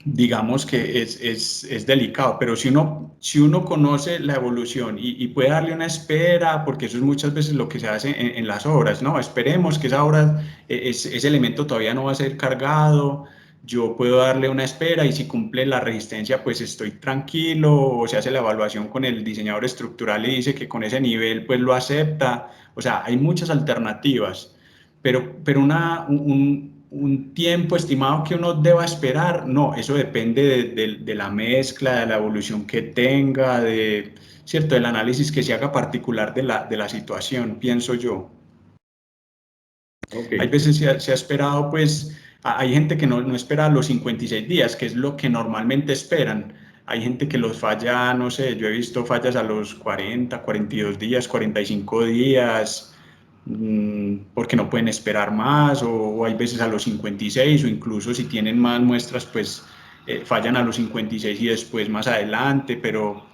digamos que es delicado, pero si uno conoce la evolución y puede darle una espera, porque eso es muchas veces lo que se hace en las obras, ¿no? Esperemos que esa obra, ese elemento todavía no va a ser cargado, yo puedo darle una espera, y si cumple la resistencia, pues estoy tranquilo, o se hace la evaluación con el diseñador estructural y dice que con ese nivel, pues lo acepta. O sea, hay muchas alternativas, pero un tiempo estimado que uno deba esperar, no, eso depende de la mezcla, de la evolución que tenga, ¿cierto? Del análisis que se haga particular de la situación, pienso yo. Okay. Hay veces se ha esperado, pues, hay gente que no espera los 56 días, que es lo que normalmente esperan. Hay gente que los falla, no sé, yo he visto fallas a los 40, 42 días, 45 días, porque no pueden esperar más, o hay veces a los 56, o incluso si tienen más muestras, pues fallan a los 56 y después más adelante, pero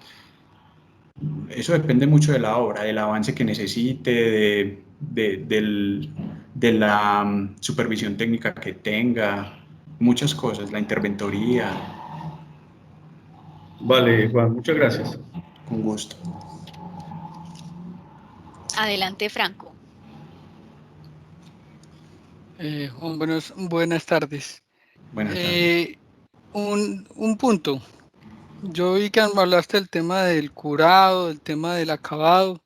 eso depende mucho de la obra, del avance que necesite, de la supervisión técnica que tenga, muchas cosas, la interventoría. Vale, Juan, muchas gracias. Con gusto. Adelante, Franco. Juan, buenas tardes. Buenas tardes. Un punto. Yo vi que hablaste del tema del curado, del tema del acabado,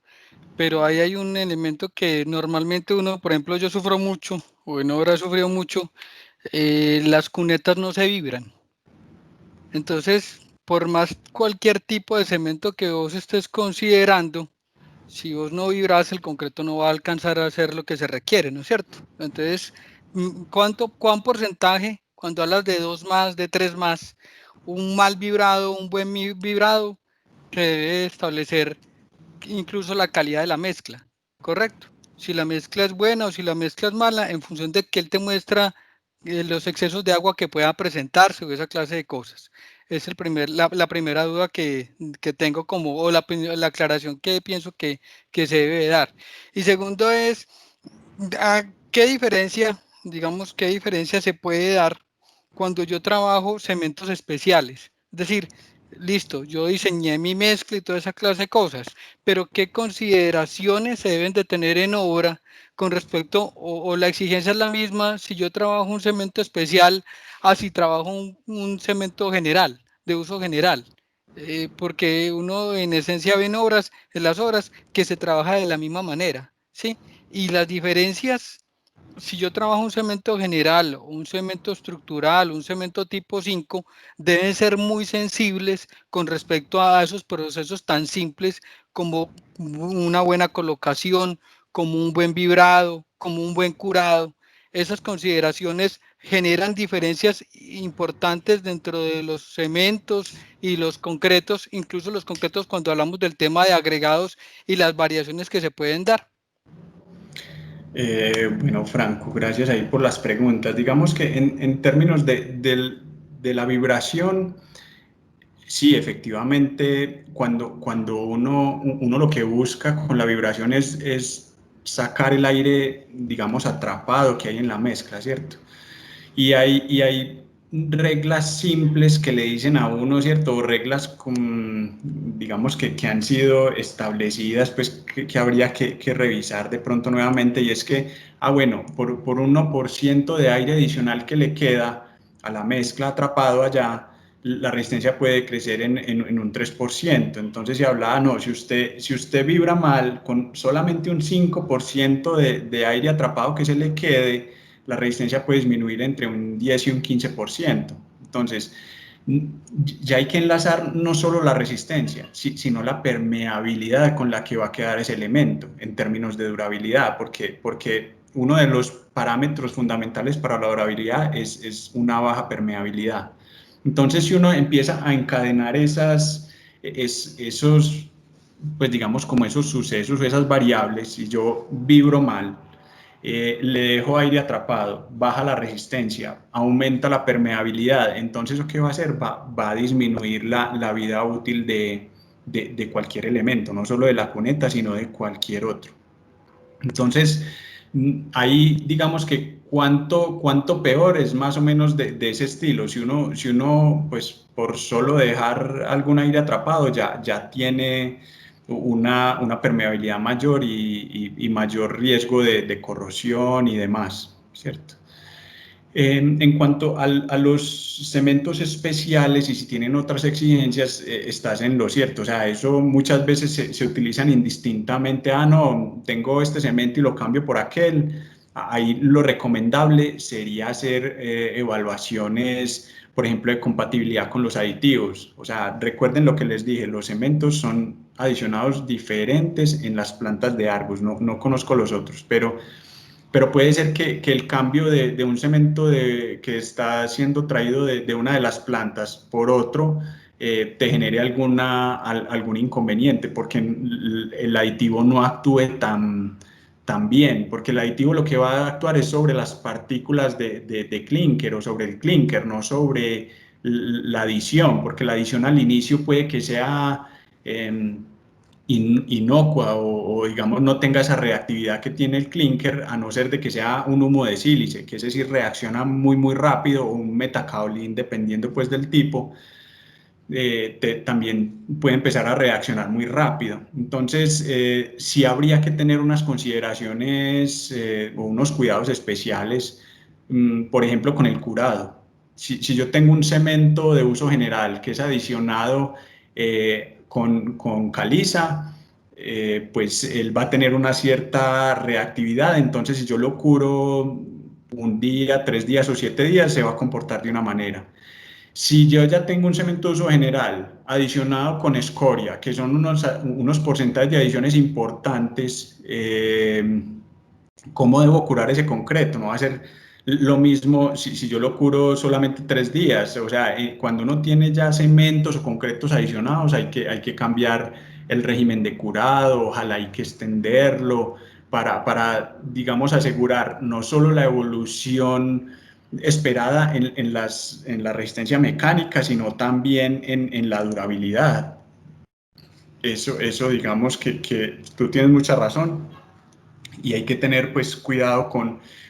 pero ahí hay un elemento que normalmente uno, por ejemplo, yo sufro mucho, o en obra he sufrido mucho, las cunetas no se vibran. Entonces, por más cualquier tipo de cemento que vos estés considerando, si vos no vibras, el concreto no va a alcanzar a hacer lo que se requiere, ¿no es cierto? Entonces, ¿cuán porcentaje, cuando hablas de 2 más, de 3 más, un mal vibrado, un buen vibrado, que debe establecer incluso la calidad de la mezcla, ¿correcto? Si la mezcla es buena o si la mezcla es mala, en función de que él te muestra los excesos de agua que pueda presentarse o esa clase de cosas. Es la primera duda que tengo como, o la aclaración que pienso que se debe dar. Y segundo es, ¿qué diferencia, digamos, qué diferencia se puede dar cuando yo trabajo cementos especiales? Es decir, listo, yo diseñé mi mezcla y toda esa clase de cosas, pero ¿qué consideraciones se deben de tener en obra con respecto, o la exigencia es la misma si yo trabajo un cemento especial a si trabajo un cemento general, de uso general? Porque uno en esencia ve en las obras que se trabaja de la misma manera, ¿sí? Y las diferencias, si yo trabajo un cemento general, un cemento estructural, un cemento tipo 5, deben ser muy sensibles con respecto a esos procesos tan simples como una buena colocación, como un buen vibrado, como un buen curado. Esas consideraciones generan diferencias importantes dentro de los cementos y los concretos, incluso los concretos cuando hablamos del tema de agregados y las variaciones que se pueden dar. Bueno, Franco, gracias ahí por las preguntas. Digamos que en términos de la vibración, sí, efectivamente, cuando uno lo que busca con la vibración es sacar el aire, digamos, atrapado que hay en la mezcla, ¿cierto? Y hay reglas simples que le dicen a uno, ¿cierto? O reglas, digamos, que han sido establecidas, pues que habría que revisar de pronto nuevamente, y es que, bueno, por 1% de aire adicional que le queda a la mezcla atrapado allá, la resistencia puede crecer en un 3%. Entonces se hablaba, no, si usted vibra mal, con solamente un 5% de aire atrapado que se le quede, la resistencia puede disminuir entre un 10 y un 15%. Entonces, ya hay que enlazar no solo la resistencia, sino la permeabilidad con la que va a quedar ese elemento en términos de durabilidad, porque uno de los parámetros fundamentales para la durabilidad es una baja permeabilidad. Entonces, si uno empieza a encadenar esos, pues digamos, como esos sucesos, esas variables, si yo vibro mal, le dejo aire atrapado, baja la resistencia, aumenta la permeabilidad, entonces ¿qué va a hacer? Va a disminuir la vida útil de cualquier elemento, no solo de la cuneta, sino de cualquier otro. Entonces, ahí digamos que cuánto peor es más o menos de ese estilo. Si uno, pues por solo dejar algún aire atrapado, ya tiene una permeabilidad mayor y mayor riesgo de corrosión y demás, ¿cierto? En cuanto a los cementos especiales y si tienen otras exigencias, estás en lo cierto. O sea, eso muchas veces se utilizan indistintamente. No, tengo este cemento y lo cambio por aquel. Ahí lo recomendable sería hacer evaluaciones, por ejemplo, de compatibilidad con los aditivos. O sea, recuerden lo que les dije, los cementos son adicionados diferentes en las plantas de Argus. No conozco los otros, pero puede ser que el cambio de un cemento que está siendo traído de una de las plantas por otro te genere algún inconveniente, porque el aditivo no actúe tan bien, porque el aditivo lo que va a actuar es sobre las partículas de clínker o sobre el clínker, no sobre la adición, porque la adición al inicio puede que sea inocua o digamos no tenga esa reactividad que tiene el clínker, a no ser de que sea un humo de sílice, que ese sí reacciona muy rápido, o un metacaolín, dependiendo pues del tipo, también puede empezar a reaccionar muy rápido. Entonces, sí habría que tener unas consideraciones o unos cuidados especiales, por ejemplo, con el curado. Si yo tengo un cemento de uso general que es adicionado con caliza, pues él va a tener una cierta reactividad. Entonces, si yo lo curo un día, 3 días o 7 días, se va a comportar de una manera. Si yo ya tengo un cemento de uso general adicionado con escoria, que son unos porcentajes de adiciones importantes, ¿cómo debo curar ese concreto? No va a ser Lo mismo si yo lo curo solamente 3 días, o sea, cuando uno tiene ya cementos o concretos adicionados, hay que cambiar el régimen de curado, ojalá hay que extenderlo para, digamos, asegurar no solo la evolución esperada en la resistencia mecánica, sino también en la durabilidad. Eso digamos que tú tienes mucha razón y hay que tener pues cuidado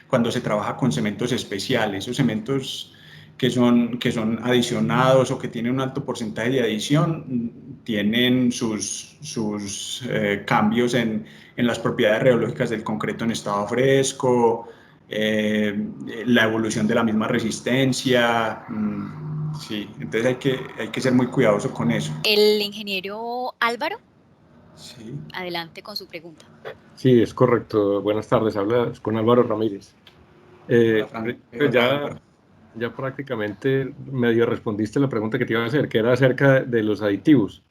cuando se trabaja con cementos especiales, esos cementos que son adicionados o que tienen un alto porcentaje de adición, tienen sus cambios en las propiedades rheológicas del concreto en estado fresco, la evolución de la misma resistencia, sí, entonces hay que ser muy cuidadoso con eso. El ingeniero Álvaro, Sí. adelante con su pregunta. Sí, es correcto. Buenas tardes, hablas con Álvaro Ramírez. Pues ya prácticamente medio respondiste la pregunta que te iba a hacer, que era acerca de los aditivos.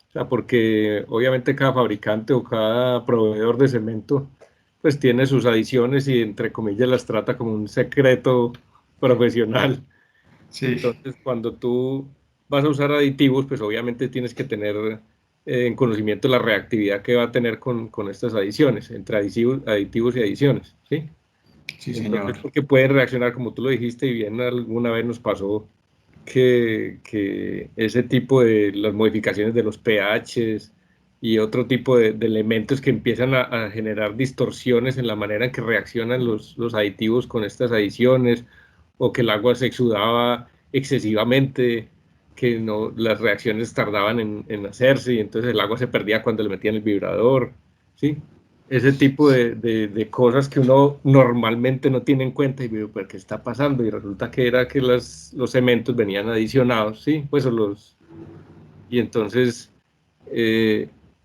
O sea, porque obviamente cada fabricante o cada proveedor de cemento pues tiene sus adiciones y entre comillas las trata como un secreto profesional. Sí. Entonces, cuando tú vas a usar aditivos, pues obviamente tienes que tener en conocimiento la reactividad que va a tener con estas adiciones, entre aditivos y adiciones, ¿sí? Sí, Entonces, señor. porque pueden reaccionar, como tú lo dijiste, y bien alguna vez nos pasó que ese tipo de las modificaciones de los pHs y otro tipo de elementos que empiezan a generar distorsiones en la manera en que reaccionan los aditivos con estas adiciones, o que el agua se exudaba excesivamente, que no, las reacciones tardaban en hacerse y entonces el agua se perdía cuando le metían el vibrador, ¿sí? Ese tipo de cosas que uno normalmente no tiene en cuenta y digo, ¿pero qué está pasando? Y resulta que era que los cementos venían adicionados, ¿sí? Pues y entonces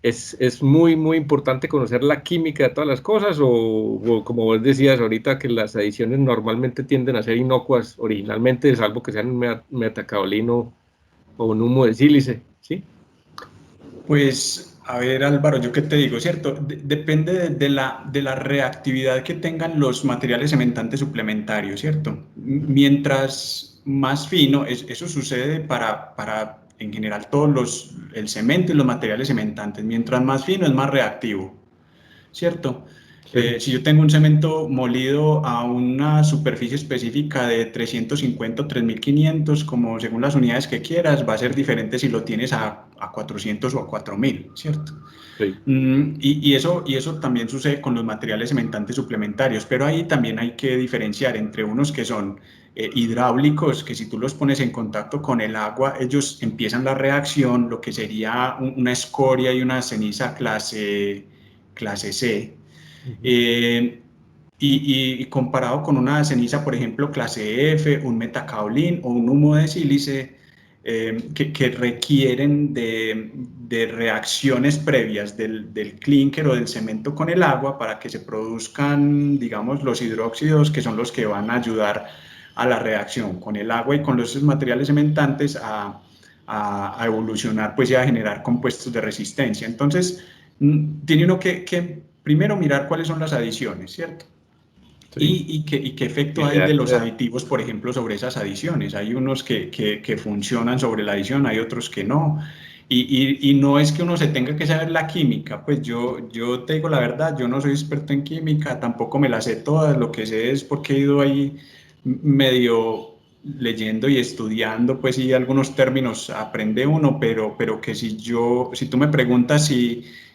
es muy, muy importante conocer la química de todas las cosas o como vos decías ahorita, que las adiciones normalmente tienden a ser inocuas originalmente, salvo que sean un metacaolino o un humo de sílice, ¿sí? Pues, a ver, Álvaro, yo qué te digo, ¿cierto? Depende de la reactividad que tengan los materiales cementantes suplementarios, ¿cierto? Mientras más fino, eso sucede para, en general, el cemento y los materiales cementantes. Mientras más fino es más reactivo, ¿cierto? Sí. Si yo tengo un cemento molido a una superficie específica de 350 o 3500, como según las unidades que quieras, va a ser diferente si lo tienes a 400 o a 4000, ¿cierto? Sí. Y eso también sucede con los materiales cementantes suplementarios, pero ahí también hay que diferenciar entre unos que son hidráulicos, que si tú los pones en contacto con el agua, ellos empiezan la reacción, lo que sería una escoria y una ceniza clase C. Y comparado con una ceniza, por ejemplo, clase F, un metacaolín o un humo de sílice, que requieren de reacciones previas del clínker o del cemento con el agua para que se produzcan, digamos, los hidróxidos, que son los que van a ayudar a la reacción con el agua y con los materiales cementantes a evolucionar, pues, y a generar compuestos de resistencia. Entonces, tiene uno que primero mirar cuáles son las adiciones, ¿cierto? Sí. Y qué efecto hay de los aditivos, por ejemplo, sobre esas adiciones. Hay unos que funcionan sobre la adición, hay otros que no. Y no es que uno se tenga que saber la química, pues yo te digo la verdad, yo no soy experto en química, tampoco me la sé todas, lo que sé es porque he ido ahí medio leyendo y estudiando, pues sí, algunos términos aprende uno, pero que si tú me preguntas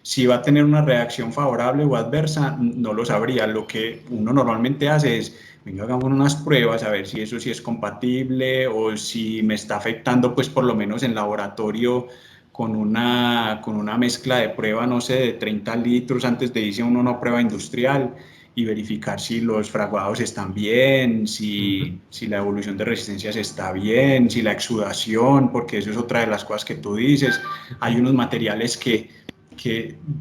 si va a tener una reacción favorable o adversa, no lo sabría. Lo que uno normalmente hace es, venga, hagamos unas pruebas a ver si eso sí es compatible o si me está afectando, pues por lo menos en laboratorio con una mezcla de prueba, no sé, de 30 litros antes de irse a una prueba industrial y verificar si los fraguados están bien, si la evolución de resistencias está bien, si la exudación, porque eso es otra de las cosas que tú dices. Hay unos materiales que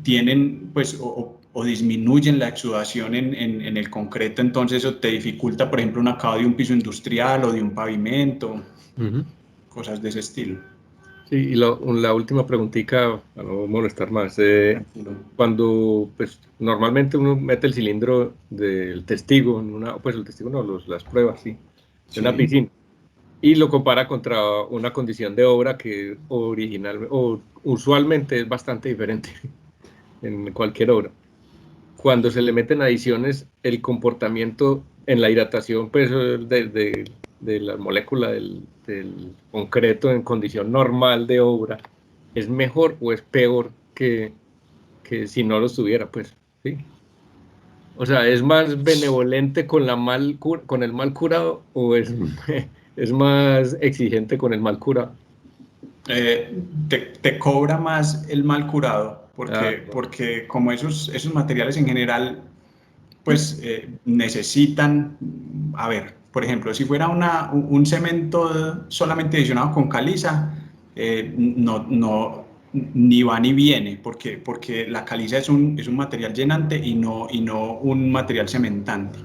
tienen, pues, o disminuyen la exudación en el concreto, entonces eso te dificulta, por ejemplo, un acabado de un piso industrial o de un pavimento, cosas de ese estilo. Sí, y la última preguntita, para no molestar más. Cuando, pues, normalmente uno mete el cilindro del testigo en una, pues el testigo no, las pruebas, sí, en una piscina, y lo compara contra una condición de obra que original o usualmente es bastante diferente en cualquier obra. Cuando se le meten adiciones, el comportamiento en la hidratación, pues, de la molécula del concreto en condición normal de obra, ¿es mejor o es peor que si no lo estuviera? Pues, ¿sí? O sea, ¿es más benevolente con con el mal curado o es más exigente con el mal curado? Te cobra más el mal curado, porque, Claro. porque como esos materiales en general, pues necesitan, a ver, por ejemplo, si fuera un cemento solamente adicionado con caliza, ni va ni viene, porque la caliza es un material llenante y no un material cementante.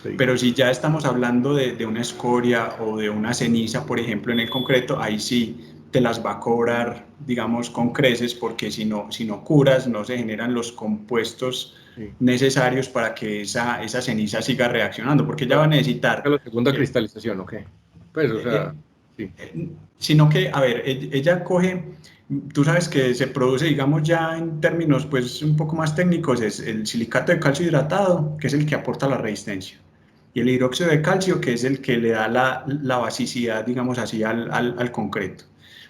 Sí. Pero si ya estamos hablando de una escoria o de una ceniza, por ejemplo, en el concreto, ahí sí te las va a cobrar, digamos, con creces, porque si no curas, no se generan los compuestos necesarios para que esa ceniza siga reaccionando, porque ella va a necesitar... La segunda cristalización, ok. Pues, o sea, sí. Sino que, a ver, ella coge, tú sabes que se produce, digamos ya en términos pues un poco más técnicos, es el silicato de calcio hidratado, que es el que aporta la resistencia, y el hidróxido de calcio, que es el que le da la basicidad, digamos así, al concreto.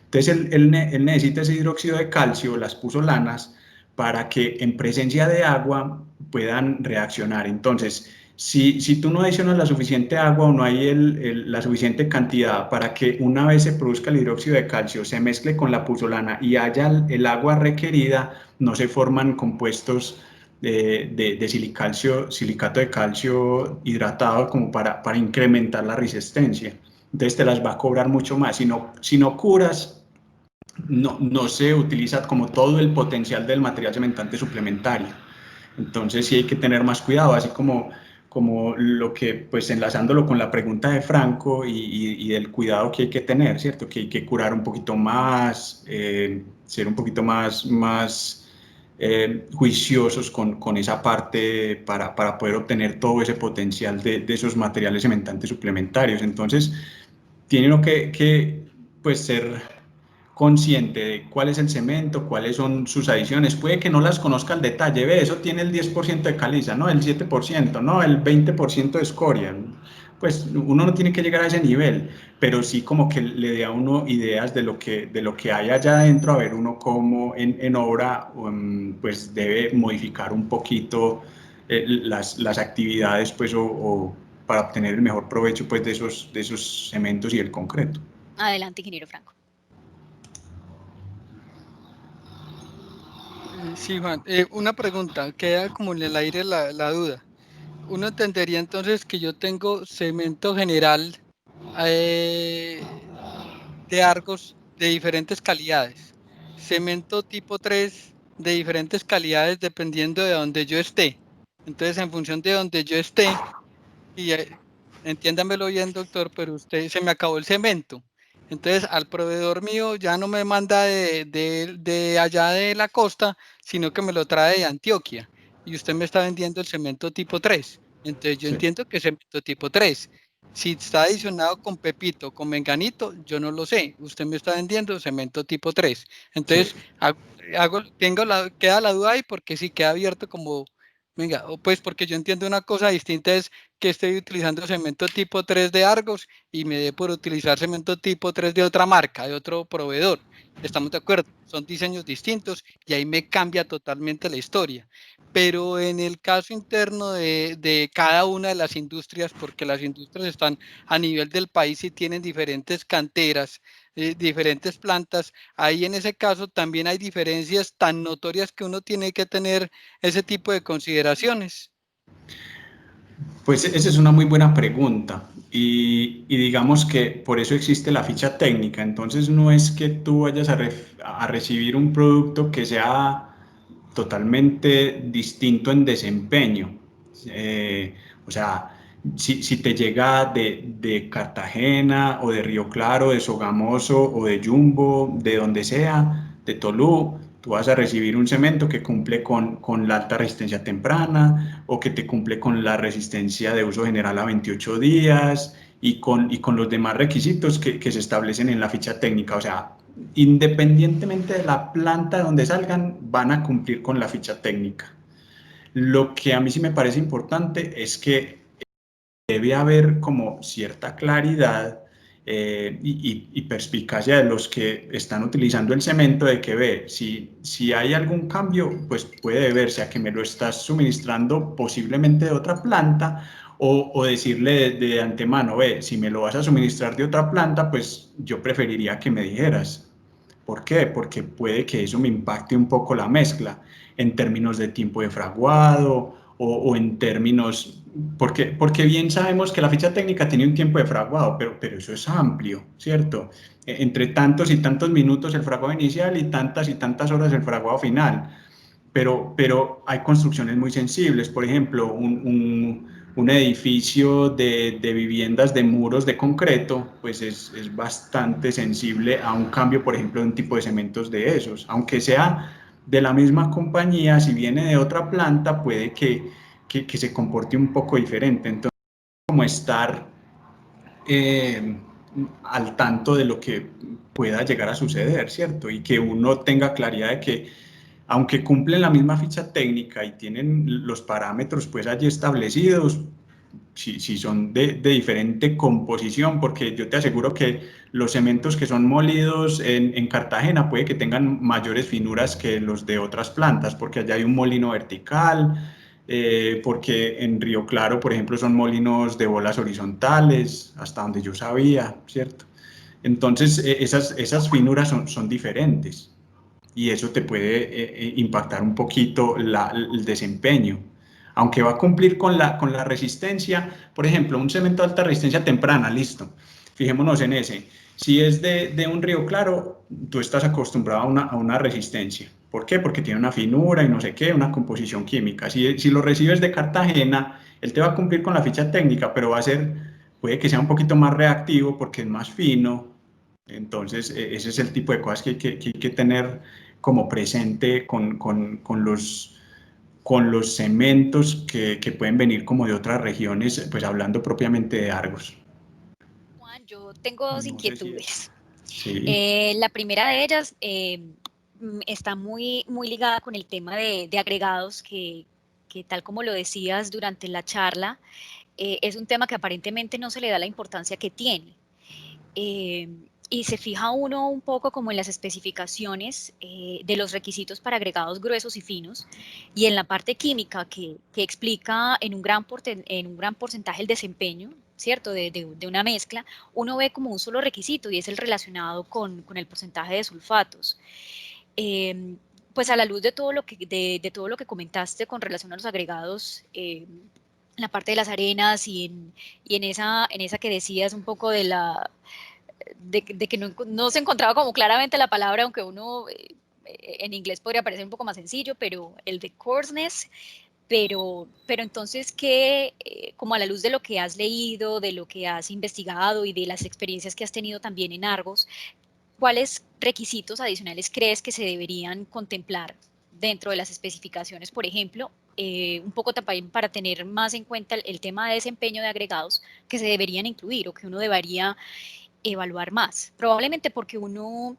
Entonces él necesita ese hidróxido de calcio, las pusolanas, para que en presencia de agua puedan reaccionar. Entonces, si tú no adicionas la suficiente agua o no hay la suficiente cantidad para que una vez se produzca el hidróxido de calcio, se mezcle con la puzolana y haya el agua requerida, no se forman compuestos de silicato de calcio hidratado como para incrementar la resistencia. Entonces te las va a cobrar mucho más. Si no curas, no se utiliza como todo el potencial del material cementante suplementario. Entonces sí hay que tener más cuidado, así como lo que, pues enlazándolo con la pregunta de Franco y del cuidado que hay que tener, ¿cierto? Que hay que curar un poquito más, ser un poquito más juiciosos con esa parte para poder obtener todo ese potencial de esos materiales cementantes suplementarios. Entonces, tiene uno que pues, ser consciente de cuál es el cemento, cuáles son sus adiciones. Puede que no las conozca al detalle, ve, eso tiene el 10% de caliza, no, el 7%, no, el 20% de escoria. Pues uno no tiene que llegar a ese nivel, pero sí como que le dé a uno ideas de lo que hay allá adentro, a ver uno cómo en obra pues debe modificar un poquito las actividades pues o para obtener el mejor provecho pues de esos cementos y el concreto. Adelante, ingeniero Franco. Sí, Juan, una pregunta, queda como en el aire la duda. Uno entendería entonces que yo tengo cemento general de Argos de diferentes calidades, cemento tipo 3 de diferentes calidades dependiendo de donde yo esté. Entonces, en función de donde yo esté, y entiéndamelo bien, doctor, pero usted se me acabó el cemento. Entonces, al proveedor mío ya no me manda de allá de la costa, sino que me lo trae de Antioquia. Y usted me está vendiendo el cemento tipo 3. Entonces, yo entiendo que es cemento tipo 3. Si está adicionado con pepito, con menganito, yo no lo sé. Usted me está vendiendo cemento tipo 3. Entonces, queda la duda ahí porque sí queda abierto como, venga, pues porque yo entiendo una cosa distinta es que estoy utilizando cemento tipo 3 de Argos y me dé por utilizar cemento tipo 3 de otra marca, de otro proveedor. Estamos de acuerdo, son diseños distintos y ahí me cambia totalmente la historia. Pero en el caso interno de cada una de las industrias, porque las industrias están a nivel del país y tienen diferentes canteras, diferentes plantas, ahí en ese caso también hay diferencias tan notorias que uno tiene que tener ese tipo de consideraciones. Pues esa es una muy buena pregunta y digamos que por eso existe la ficha técnica. Entonces no es que tú vayas a recibir un producto que sea totalmente distinto en desempeño. O sea, si te llega de Cartagena o de Río Claro, de Sogamoso o de Jumbo, de donde sea, de Tolú, tú vas a recibir un cemento que cumple con la alta resistencia temprana o que te cumple con la resistencia de uso general a 28 días y con los demás requisitos que se establecen en la ficha técnica. O sea, independientemente de la planta de donde salgan, van a cumplir con la ficha técnica. Lo que a mí sí me parece importante es que debe haber como cierta claridad y perspicacia de los que están utilizando el cemento de que ve, si hay algún cambio, pues puede deberse a que me lo estás suministrando posiblemente de otra planta o decirle de antemano, ve, si me lo vas a suministrar de otra planta, pues yo preferiría que me dijeras. ¿Por qué? Porque puede que eso me impacte un poco la mezcla en términos de tiempo de fraguado o en términos, porque bien sabemos que la ficha técnica tiene un tiempo de fraguado, pero eso es amplio, ¿cierto? Entre tantos y tantos minutos el fraguado inicial y tantas horas el fraguado final. Pero hay construcciones muy sensibles, por ejemplo, un edificio de viviendas de muros de concreto, pues es bastante sensible a un cambio, por ejemplo, de un tipo de cementos de esos, aunque sea de la misma compañía, si viene de otra planta, puede que se comporte un poco diferente. Entonces, como estar al tanto de lo que pueda llegar a suceder, ¿cierto? Y que uno tenga claridad de que, aunque cumplen la misma ficha técnica y tienen los parámetros pues allí establecidos, si son de diferente composición, porque yo te aseguro que los cementos que son molidos en Cartagena puede que tengan mayores finuras que los de otras plantas, porque allá hay un molino vertical, porque en Río Claro, por ejemplo, son molinos de bolas horizontales, hasta donde yo sabía, ¿cierto? Entonces, esas finuras son diferentes y eso te puede impactar un poquito el desempeño. Aunque va a cumplir con la resistencia, por ejemplo, un cemento de alta resistencia temprana, listo. Fijémonos en ese. Si es de un Río Claro, tú estás acostumbrado a una resistencia. ¿Por qué? Porque tiene una finura y no sé qué, una composición química. Si lo recibes de Cartagena, él te va a cumplir con la ficha técnica, pero puede que sea un poquito más reactivo porque es más fino. Entonces, ese es el tipo de cosas que hay que tener como presente con los cementos que pueden venir como de otras regiones, pues hablando propiamente de Argos. Juan, yo tengo dos inquietudes. Sí. La primera de ellas está muy ligada con el tema de agregados que tal como lo decías durante la charla, es un tema que aparentemente no se le da la importancia que tiene. Y se fija uno un poco como en las especificaciones de los requisitos para agregados gruesos y finos y en la parte química que explica en un gran porcentaje el desempeño, ¿cierto? De una mezcla, uno ve como un solo requisito y es el relacionado con el porcentaje de sulfatos. Pues a la luz de todo lo que comentaste con relación a los agregados, la parte de las arenas y en esa que decías un poco de que no se encontraba como claramente la palabra, aunque uno en inglés podría parecer un poco más sencillo, pero el de coarseness, pero entonces que como a la luz de lo que has leído, de lo que has investigado y de las experiencias que has tenido también en Argos, ¿cuáles requisitos adicionales crees que se deberían contemplar dentro de las especificaciones, por ejemplo, un poco también para tener más en cuenta el tema de desempeño de agregados que se deberían incluir o que uno debería evaluar más? Probablemente porque uno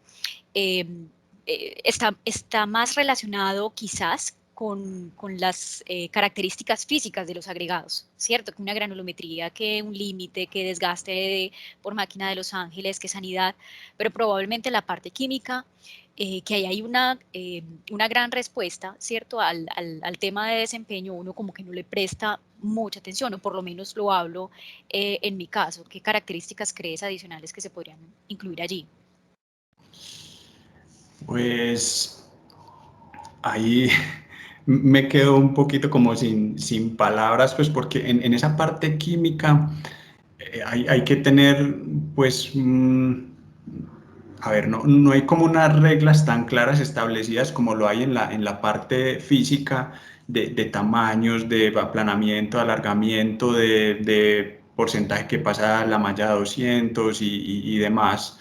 está más relacionado quizás con las características físicas de los agregados, ¿cierto? Que una granulometría, que un límite, que desgaste por máquina de Los Ángeles, que sanidad, pero probablemente la parte química, que ahí hay una gran respuesta, ¿cierto? Al tema de desempeño, uno como que no le presta mucha atención, o por lo menos lo hablo en mi caso. ¿Qué características crees adicionales que se podrían incluir allí? Pues ahí me quedo un poquito como sin palabras, pues porque en esa parte química hay que tener, pues, a ver, no hay como unas reglas tan claras establecidas como lo hay en la parte física, de tamaños, de aplanamiento, alargamiento, de porcentaje que pasa la malla de 200 y demás.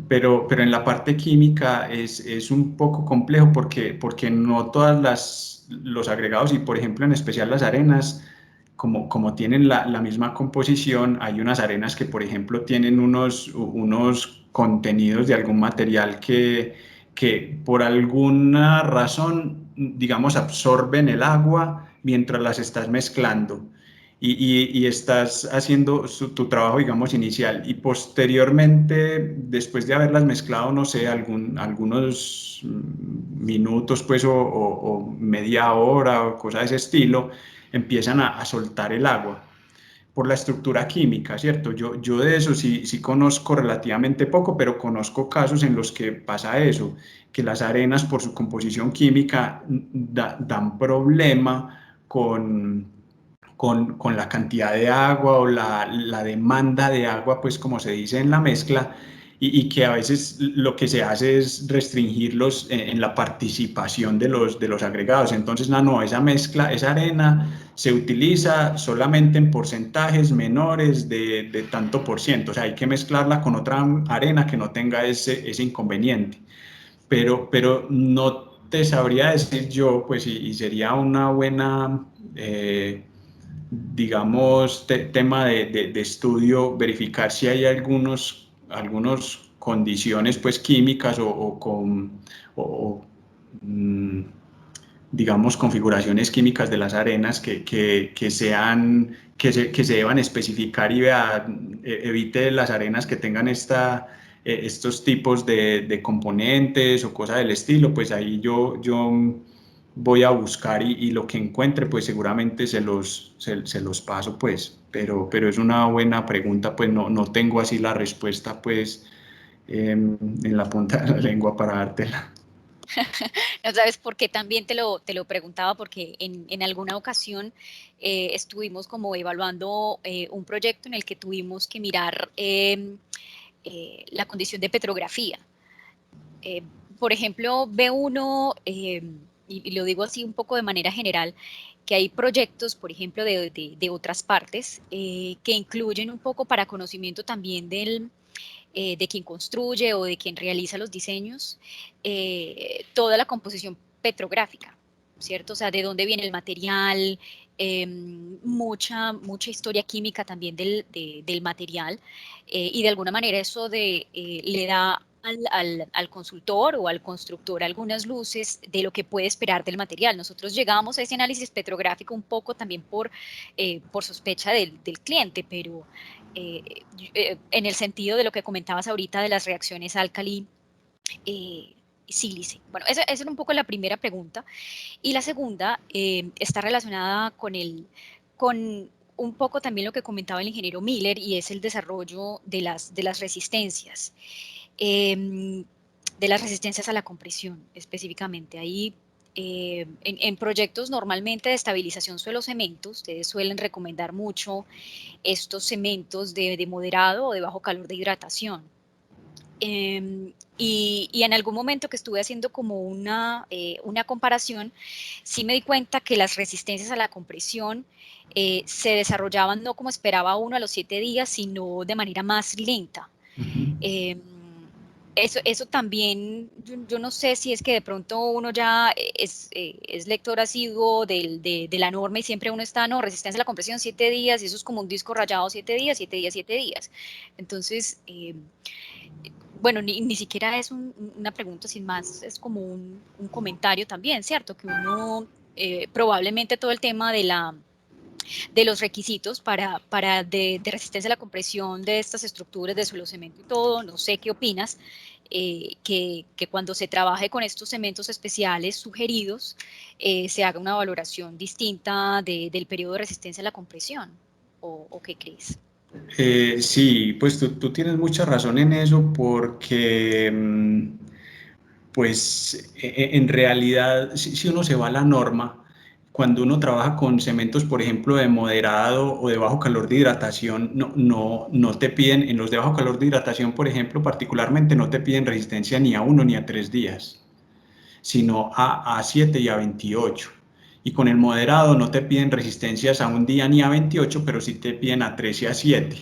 Pero en la parte química es un poco complejo porque no todas los agregados y por ejemplo en especial las arenas como tienen la misma composición, hay unas arenas que por ejemplo tienen unos contenidos de algún material que por alguna razón, digamos, absorben el agua mientras las estás mezclando. Y estás haciendo tu trabajo, digamos, inicial y posteriormente, después de haberlas mezclado, no sé, algunos minutos, pues, o media hora o cosas de ese estilo, empiezan a soltar el agua por la estructura química, ¿cierto? Yo de eso sí conozco relativamente poco, pero conozco casos en los que pasa eso, que las arenas por su composición química dan problema con la cantidad de agua o la demanda de agua, pues como se dice en la mezcla, y que a veces lo que se hace es restringirlos en la participación de los agregados. Entonces, no, esa mezcla, esa arena se utiliza solamente en porcentajes menores de tanto por ciento, o sea, hay que mezclarla con otra arena que no tenga ese inconveniente. Pero no te sabría decir yo, pues, y sería una buena... digamos, tema de estudio, verificar si hay algunas condiciones pues químicas digamos, configuraciones químicas de las arenas que se deban especificar y evite las arenas que tengan estos tipos de componentes o cosas del estilo, pues ahí yo voy a buscar y lo que encuentre, pues seguramente se los paso, pues, pero es una buena pregunta, pues no tengo así la respuesta, pues, en la punta de la lengua para dártela. No sabes por qué también te lo preguntaba, porque en alguna ocasión estuvimos como evaluando un proyecto en el que tuvimos que mirar la condición de petrografía. Por ejemplo, ve uno, y lo digo así un poco de manera general, que hay proyectos, por ejemplo, de otras partes, que incluyen un poco para conocimiento también de quien construye o de quien realiza los diseños, toda la composición petrográfica, ¿cierto? O sea, de dónde viene el material, mucha historia química también del material, y de alguna manera eso le da al consultor o al constructor algunas luces de lo que puede esperar del material. Nosotros llegamos a ese análisis petrográfico un poco también por sospecha del cliente, pero en el sentido de lo que comentabas ahorita de las reacciones álcali sílice. Bueno, esa era un poco la primera pregunta. Y la segunda está relacionada con un poco también lo que comentaba el ingeniero Miller, y es el desarrollo de las resistencias. De las resistencias a la compresión, específicamente. Ahí, en proyectos normalmente de estabilización suelo-cemento, ustedes suelen recomendar mucho estos cementos de moderado o de bajo calor de hidratación. Y en algún momento que estuve haciendo como una comparación, sí me di cuenta que las resistencias a la compresión se desarrollaban no como esperaba uno a los 7 días, sino de manera más lenta. Eso también, yo no sé si es que de pronto uno ya es lector asiduo de la norma y siempre uno está, no, resistencia a la compresión 7 días, y eso es como un disco rayado 7 días, 7 días, 7 días. Entonces, bueno, ni siquiera es una pregunta sin más, es como un comentario también, ¿cierto? Que uno, probablemente todo el tema de los requisitos de resistencia a la compresión de estas estructuras de suelo, cemento y todo, no sé qué opinas, que cuando se trabaje con estos cementos especiales sugeridos, se haga una valoración distinta del periodo de resistencia a la compresión, ¿o qué crees? Sí, pues tú tienes mucha razón en eso porque, pues, en realidad, si uno se va a la norma, cuando uno trabaja con cementos, por ejemplo, de moderado o de bajo calor de hidratación, no te piden, en los de bajo calor de hidratación, por ejemplo, particularmente, no te piden resistencia ni a 1 ni a 3 días, sino a 7 y a 28. Y con el moderado no te piden resistencias a un día ni a 28, pero sí te piden a 3 y a 7.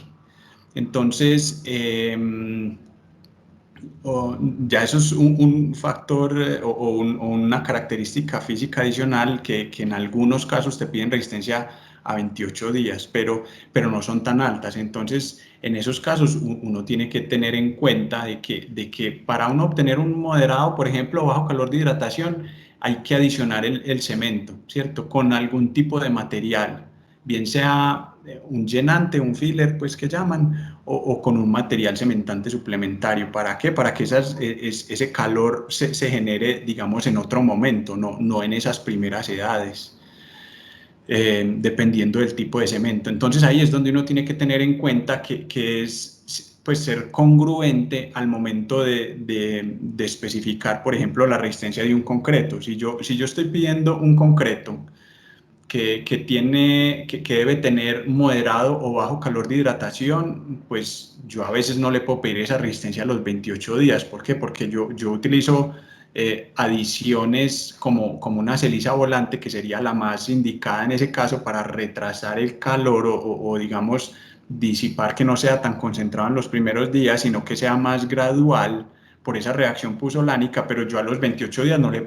Entonces, ya eso es un factor o una característica física adicional que en algunos casos te piden resistencia a 28 días, pero no son tan altas. Entonces, en esos casos uno tiene que tener en cuenta de que para uno obtener un moderado, por ejemplo, bajo calor de hidratación, hay que adicionar el cemento, ¿cierto? Con algún tipo de material, bien sea un llenante, un filler, pues que llaman, o con un material cementante suplementario. ¿Para qué? Para que ese calor se genere, digamos, en otro momento, no en esas primeras edades. Dependiendo del tipo de cemento. Entonces ahí es donde uno tiene que tener en cuenta que es pues ser congruente al momento de especificar, por ejemplo, la resistencia de un concreto. Si yo estoy pidiendo un concreto que debe tener moderado o bajo calor de hidratación, pues yo a veces no le puedo pedir esa resistencia a los 28 días. ¿Por qué? Porque yo utilizo adiciones como una celiza volante, que sería la más indicada en ese caso para retrasar el calor o digamos disipar, que no sea tan concentrado en los primeros días, sino que sea más gradual por esa reacción puzolánica, pero yo a los 28 días no le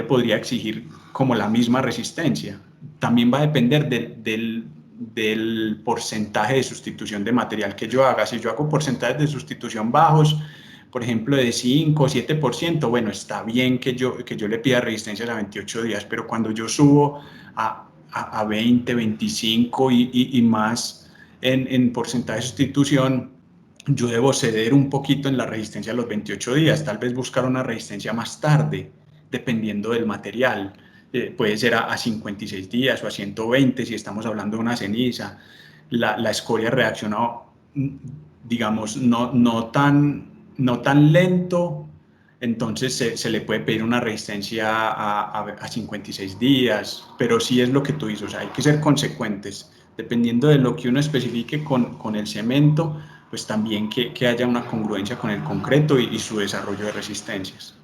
podría exigir como la misma resistencia. También va a depender del porcentaje de sustitución de material que yo haga. Si yo hago porcentajes de sustitución bajos, por ejemplo, de 5 o 7%, bueno, está bien que yo le pida resistencias a 28 días, pero cuando yo subo a 20, 25 y más en porcentaje de sustitución, yo debo ceder un poquito en la resistencia a los 28 días, tal vez buscar una resistencia más tarde, dependiendo del material. Puede ser a 56 días o a 120 si estamos hablando de una ceniza. La escoria reacciona, digamos, no tan lento, entonces se le puede pedir una resistencia a 56 días, pero sí es lo que tú dices, o sea, hay que ser consecuentes. Dependiendo de lo que uno especifique con el cemento, pues también que haya una congruencia con el concreto y su desarrollo de resistencias.